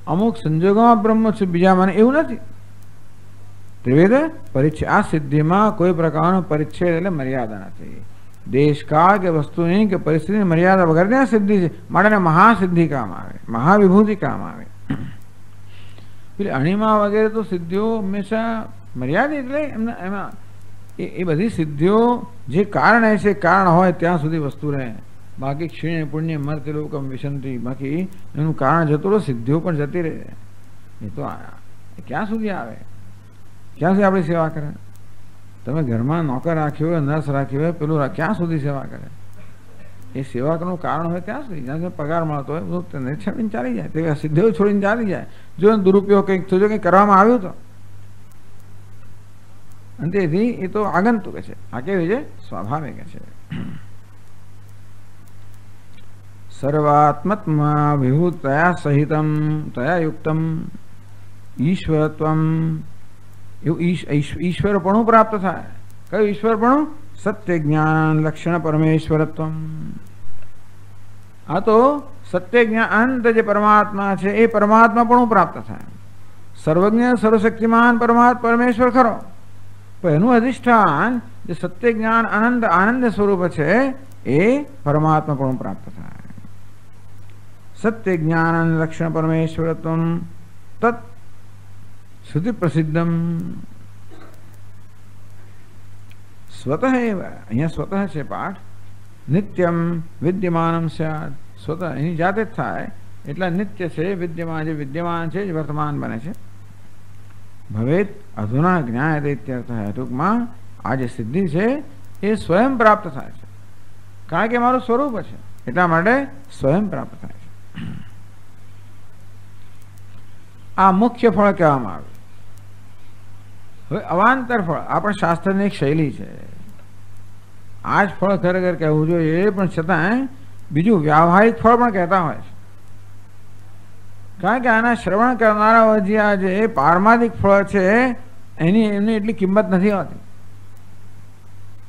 અમુક સંજોગોમાં બ્રહ્મ છું, બીજા મને એવું નથી. ત્રિવિધ પરિચ્છેદ. આ સિદ્ધિમાં કોઈ પ્રકારનો પરિચ્છેદ એટલે મર્યાદા નથી. દેશકાળ કે વસ્તુની કે પરિસ્થિતિની મર્યાદા વગરની આ સિદ્ધિ છે. માટે મહાસિદ્ધિ કામ આવે, મહાવિભૂતિ કામ આવે. એટલે અણિમા વગેરે તો સિદ્ધિઓ હંમેશા મર્યાદિત. એટલે એમાં એ બધી સિદ્ધિઓ જે કારણ છે, કારણ હોય ત્યાં સુધી વસ્તુ રહે. બાકી ક્ષીણ પુણ્ય મર્ત્ય લોકમ વિશંતિ. બાકી એનું કારણ જતું રહે, સિદ્ધિઓ પણ જતી રહે. એ તો ક્યાં સુધી આવે? ક્યાં સુધી આપણી સેવા કરે? તમે ઘરમાં નોકર રાખ્યો હોય, નર્સ રાખ્યો હોય, પેલું ક્યાં સુધી સેવા કરે? એ સેવા કરવાનું કારણ હોય ત્યાં સુધી. જ્યાં સુધી પગાર મળતો હોય તેને છોડીને ચાલી જાય. તે સિદ્ધિઓ છોડીને ચાલી જાય. જો દુરુપયોગ કંઈક થયો, કંઈક કરવામાં આવ્યું તો. અને તેથી એ તો આગંતુક છે. આ કેવી છે? સ્વાભાવિક છે. સર્વાત્મત્મા વિભૂતયા સહિતમ તયા યુક્તમ ઈશ્વરત્વમ. એવું ઈશ્વરપણું પ્રાપ્ત થાય. કયું ઈશ્વરપણું? સત્ય જ્ઞાન લક્ષણ પરમેશ્વરત્વમ. આ તો સત્ય જ્ઞાન અંત જે પરમાત્મા છે એ પરમાત્માપણું પ્રાપ્ત થાય. સર્વજ્ઞ સર્વશક્તિમાન પરમેશ્વર ખરો, પણ એનું અધિષ્ઠાન જે સત્ય જ્ઞાન આનંદ આનંદ સ્વરૂપ છે એ પરમાત્માપણું પ્રાપ્ત થાય. સત્ય જ્ઞાન લક્ષણ પરમેશ્વરત્વમ તત્ શ્રુતિ પ્રસિદ્ધમ. સ્વતઃ એવ. અહીંયા સ્વતઃ છે પાઠ. નિત્યમ વિદ્યમાનમ સ્યાદ. સ્વતઃ એની જાતે જ થાય એટલે નિત્ય છે. વિદ્યમાન જે વિદ્યમાન છે જે વર્તમાન બને છે. ભવેત અધુના જ્ઞાયતે ઇત્યર્થ. ટૂંકમાં આ જે સિદ્ધિ છે એ સ્વયં પ્રાપ્ત થાય છે. કારણ કે મારું સ્વરૂપ છે એટલા માટે સ્વયં પ્રાપ્ત થાય છે. આ મુખ્ય ફળ કહેવામાં આવ્યું. હવે અવાંતર ફળ આ પણ શાસ્ત્રની એક શૈલી છે. આ જ ફળ ખરેખર કહેવું જોઈએ, પણ છતાં બીજું વ્યાવહારિક ફળ પણ કહેતા હોય છે. કારણ કે આના શ્રવણ કરનારાઓ જે આ જે પારમાર્થિક ફળ છે એની એટલી કિંમત નથી હોતી.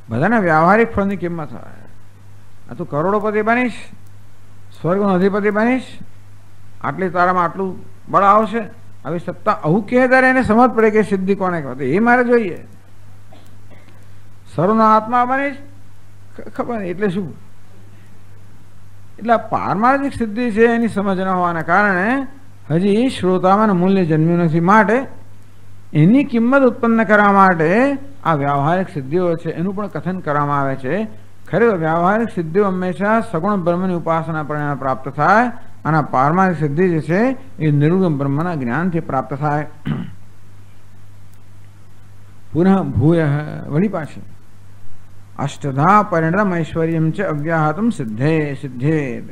બધાને વ્યાવહારિક ફળની કિંમત હોય. આ તું કરોડોપતિ બનીશ, સ્વર્ગનો અધિપતિ બનીશ, આટલી તારામાં આટલું બળ આવશે, આવી સત્તા, આવું કહે ત્યારે એને સમજ પડે કે સિદ્ધિ કોને કહેવાય. એ મારે જોઈએ. સર્વનો આત્મા બનીશ, ખબર નહીં એટલે શું. એટલે પારમાર્થિક સિદ્ધિ છે એની સમજ ન હોવાના કારણે હજી શ્રોતામાં મૂલ્ય જન્મ્યું નથી. માટે એની કિંમત ઉત્પન્ન કરવા માટે આ વ્યાવહારિક સિદ્ધિઓ છે એનું પણ કથન કરવામાં આવે છે. ખરેખર વ્યાવહારિક સિદ્ધિઓ હંમેશા સગુણ બ્રહ્મની ઉપાસના પરિણામે પ્રાપ્ત થાય. અને પારમાર્થિક સિદ્ધિ જે છે એ નિર્ગુણ બ્રહ્મના જ્ઞાનથી પ્રાપ્ત થાય. પુનઃ ભૂય વળી પાછી અષ્ટધા પરિણતમ ઐશ્વર્યમ ચ અવ્યાહતમ સિદ્ધે સિદ્ધેદ.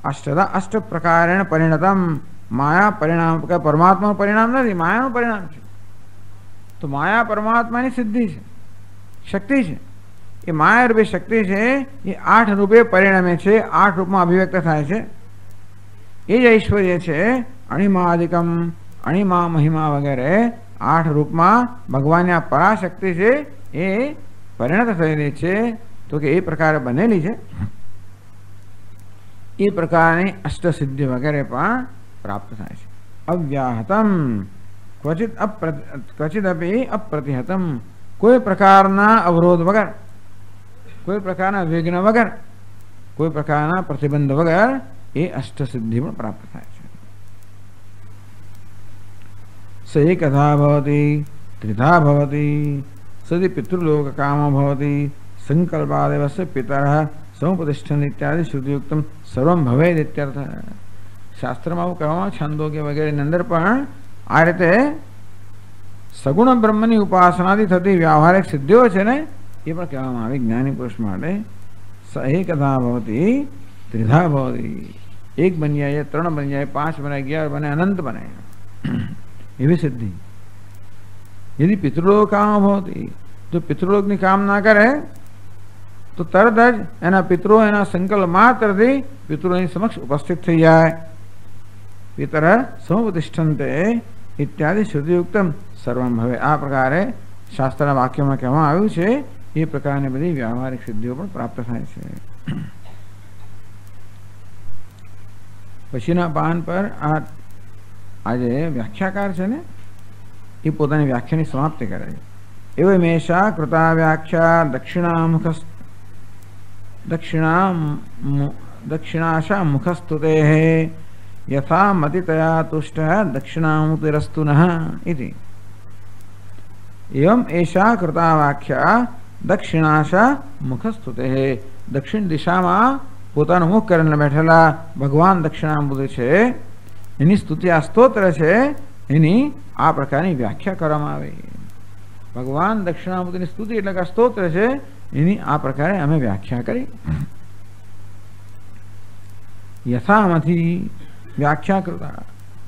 અષ્ટધા અષ્ટ પ્રકારેણ પરિણતમ. માયા પરિણામ પરમાત્માનું પરિણામ નથી, માયાનું પરિણામ છે. તો માયા પરમાત્માની સિદ્ધિ છે, શક્તિ છે. એ માયા રૂપે શક્તિ છે એ 8 રૂપે પરિણમે છે, 8 રૂપમાં અભિવ્યક્ત થાય છે. એ જ ઐશ્વર્ય છે. અણિમાદિકમ, અણિમા મહિમા વગેરે 8 રૂપમાં ભગવાનની આ પરાશક્તિ છે એ પરિણત થયેલી છે. તો કે એ પ્રકારે બનેલી છે. એ પ્રકારની અષ્ટસિદ્ધિ વગેરે પણ પ્રાપ્ત થાય છે. અવ્યાહતમ ક્વચિત અપી અપ્રતિહતમ. કોઈ પ્રકારના અવરોધ વગર, કોઈ પ્રકારના વિઘ્ન વગર, કોઈ પ્રકારના પ્રતિબંધ વગર એ અષ્ટસિદ્ધિ પણ પ્રાપ્ત થાય છે. સ એકધા ભવતિ ત્રિધા ભવતિ સદી પિતૃલોક કામો ભવતિ સંકલ્પાદેવસ્ય પિતરઃ સમુપતિષ્ઠન ઇત્યાદિ શ્રુતિયુક્તમ સર્વમ ભવેદ ઇત્યર્થ. શાસ્ત્રમાં આવું કહેવામાં છંદોગ્ય વગેરેની અંદર પણ આ રીતે સગુણ બ્રહ્મની ઉપાસનાથી થતી વ્યાવહારિક સિદ્ધિઓ છે ને એ પણ કહેવામાં આવી જ્ઞાની પુરુષ માટે. સ એકધા ભવતિ ત્રિધા ભવતિ. એક બની જાય, 3 બની જાય, 5 બને, 11 બને, અનંત બને એવી સિદ્ધિ. यदि पितृलोक काम होती जो पितृलोक ની કામ ના કરે તો તરત જ એના પિતૃઓ એના સંકલ્પ માત્રથી પિતૃઓની સમક્ષ ઉપસ્થિત થઈ જાય. પિતર સમુપતિષ્ઠન્તે ઇત્યાદિ શ્રુતિયુક્તમ સર્વમ ભવે. આ પ્રકારે શાસ્ત્રના વાક્યોમાં કહેવામાં આવ્યું છે એ પ્રકારની બધી વ્યવહારિક સિદ્ધિઓ પણ પ્રાપ્ત થાય છે. પછીના પાન પર આજે વ્યાખ્યાકાર છે ને એ પોતાની વ્યાખ્યાની સમાપ્તિ કરે છે. એવં મેષા કૃતા વ્યાખ્યા દક્ષિણાશા મુખસ્તુતે યથા મતિતયા તુષ્ટ દક્ષિણામુતિરસ્તુ નઃ ઇતિ. એવં એષા કૃતા વ્યાખ્યા દક્ષિણાશા મુખસ્તુતે. દક્ષિણ દિશામાં પોતાનું મુખ કરીને બેઠેલા ભગવાન દક્ષિણામૂર્તિ છે એની સ્તુતિ આ સ્તોત્ર છે એની આ પ્રકારની વ્યાખ્યા કરવામાં આવી. ભગવાન દક્ષિણામૂર્તિની સ્તુતિ એટલે કે સ્તોત્ર છે એની આ પ્રકારે અમે વ્યાખ્યા કરી. યથામથી વ્યાખ્યા કરતા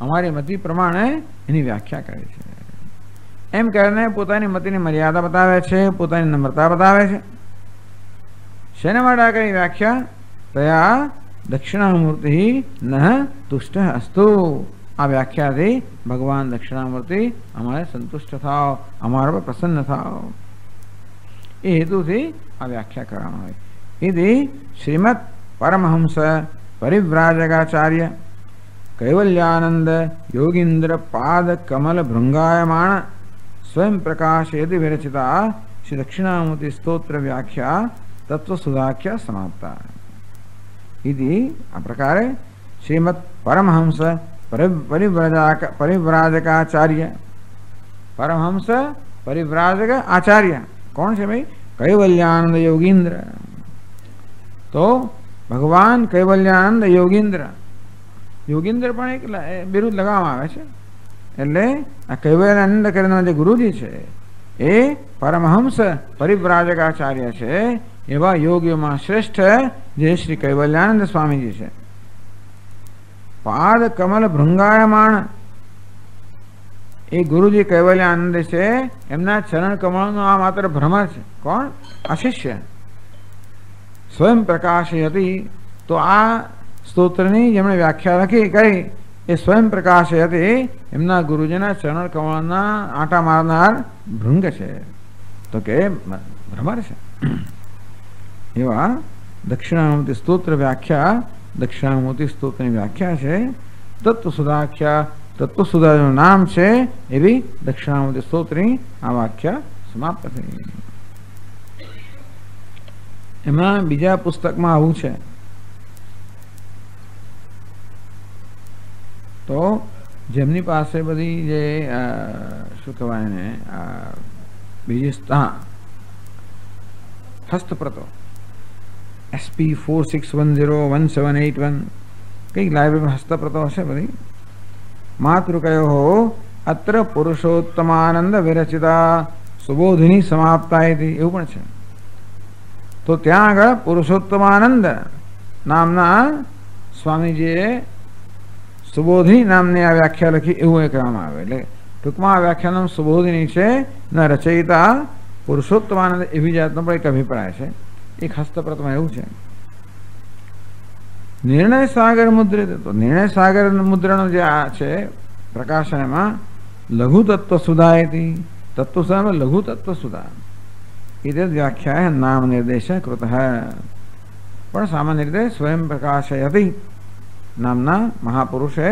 અમારી મતિ પ્રમાણે એની વ્યાખ્યા કરી છે. એમ કરીને પોતાની મતિની મર્યાદા બતાવે છે, પોતાની નમ્રતા બતાવે છે. શેના માટે આ કરી વ્યાખ્યા? તયા દક્ષિણામૂર્તિ ન તુષ્ટ અસ્તુ. આ વ્યાખ્યાથી ભગવાન દક્ષિણામૂર્તિ અમારે સંતુષ્ટ થાવ, અમારા પર પ્રસન્ન થાવ એ હેતુથી આ વ્યાખ્યા કરવામાં આવી. ઇતિ શ્રીમદ પરમહંસ પરિવ્રાજકાચાર્ય કૈવલ્યાનંદ યોગીન્દ્ર પાદ કમલ ભૃંગાયમાણ સ્વયં પ્રકાશયતિ વિરચિતા શ્રી દક્ષિણામૂર્તિ સ્તોત્ર વ્યાખ્યા તત્વસુધાખ્યા સમાપ્તા. ઇતિ આ પ્રકારે શ્રીમદ પરમહંસ પરિવ્રાજકાચાર્ય. પરમહંસ પરિવ્રાજક આચાર્ય કોણ છે ભાઈ? કૈવલ્યાનંદ યોગીન્દ્ર. તો ભગવાન કૈવલ્યાનંદ યોગીન્દ્ર, યોગીન્દ્ર પણ એક બિરુદ લગાવવામાં આવે છે. એટલે આ કૈવલ્યાનંદ કરીને જે ગુરુજી છે એ પરમહંસ પરિવ્રાજકાચાર્ય છે. એવા યોગીઓમાં શ્રેષ્ઠ જે શ્રી કૈવલ્યાનંદ સ્વામીજી છે. પાદ કમલ ભૃંગાયમાણ એ ગુરુજી કૈવલ્યાનંદ છે, એમના ચરણ કમળનો આ માત્ર ભ્રમર છે. કોણ? આ શિષ્ય. સ્વયં પ્રકાશી હતી. તો આ સ્તોત્રની જેમણે વ્યાખ્યા લખી કરી એ સ્વયં પ્રકાશી હતી. એમના ગુરુજીના ચરણ કમળના આંટા મારનાર ભૃંગ છે, તો કે ભ્રમર છે. એવા દક્ષિણામૂર્તિ સ્તોત્ર વ્યાખ્યા, દક્ષિણામૂર્તિ સ્તોત્રની વ્યાખ્યા છે તત્વસુધાખ્યા. તત્વસુધાનું નામ છે એવી દક્ષિણામૂર્તિ સ્તોત્રની આ વ્યાખ્યા સમાપ્ત થઈ. એમાં બીજા પુસ્તકમાં આવું છે. તો જેમની પાસે બધી જે શું કહેવાય ને બીજી હસ્તપ્રતો SP 46101781 કઈક લાઇબ્રેરીમાં હસ્તપ્રતો હશે બધી. માતૃકયો અત્ર પુરુષોત્તમાનંદ વિરચિતા સુબોધિની સમાપ્તા એવું પણ છે. તો ત્યાં આગળ પુરુષોત્તમાનંદ નામના સ્વામીજીએ સુબોધિની નામની આ વ્યાખ્યા લખી એવું એ કહેવામાં આવે. એટલે ટૂંકમાં આ વ્યાખ્યાનું નામ સુબોધિની છે. ના રચયિતા પુરુષોત્તમાનંદ એવી જાતનો પણ એક અભિપ્રાય છે. એક હસ્તપ્રતમાં એવું છે. નિર્ણય સાગર મુદ્રિત. તો નિર્ણય સાગર મુદ્રણો જે આ છે પ્રકાશન એમાં લઘુ તત્વ સુધા હતી. તત્વ સુધામાં લઘુ તત્વ સુધા એ વ્યાખ્યા નામ નિર્દેશ કૃત. પણ સામાન્ય રીતે સ્વયં પ્રકાશય હતી નામના મહાપુરુષે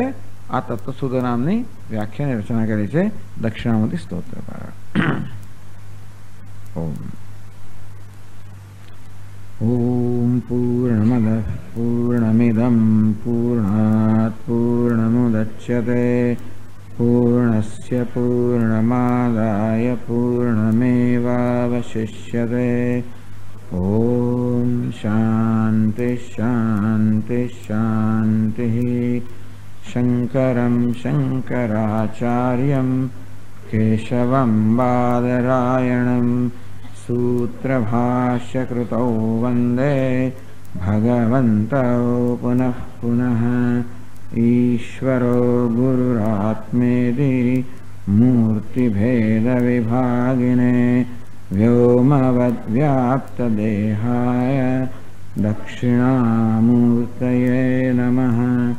આ તત્વસુધ નામની વ્યાખ્યાની રચના કરી છે દક્ષિણામૂર્તિ સ્તોત્ર પર. ઓમ ॐ पूर्णमदः पूर्णमिदं पूर्णात् पूर्णमुदच्यते पूर्णस्य पूर्णमादाय पूर्णमेवावशिष्यते। ॐ शान्ति शान्ति शान्तिः। शङ्करं शङ्कराचार्यं केशवं बादरायणं सूत्रभाष्यकृतौ वन्दे भगवन्तौ पुनः पुनः। ईश्वरो गुरुरात्मेति मूर्तिभेदविभागिने व्योमवद्व्याप्तदेहाय दक्षिणामूर्तये नमः।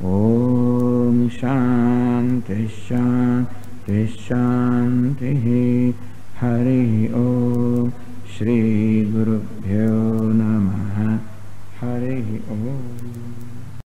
ॐ शान्ति शान्ति शान्तिः। हरि ओम। श्री गुरुभ्यो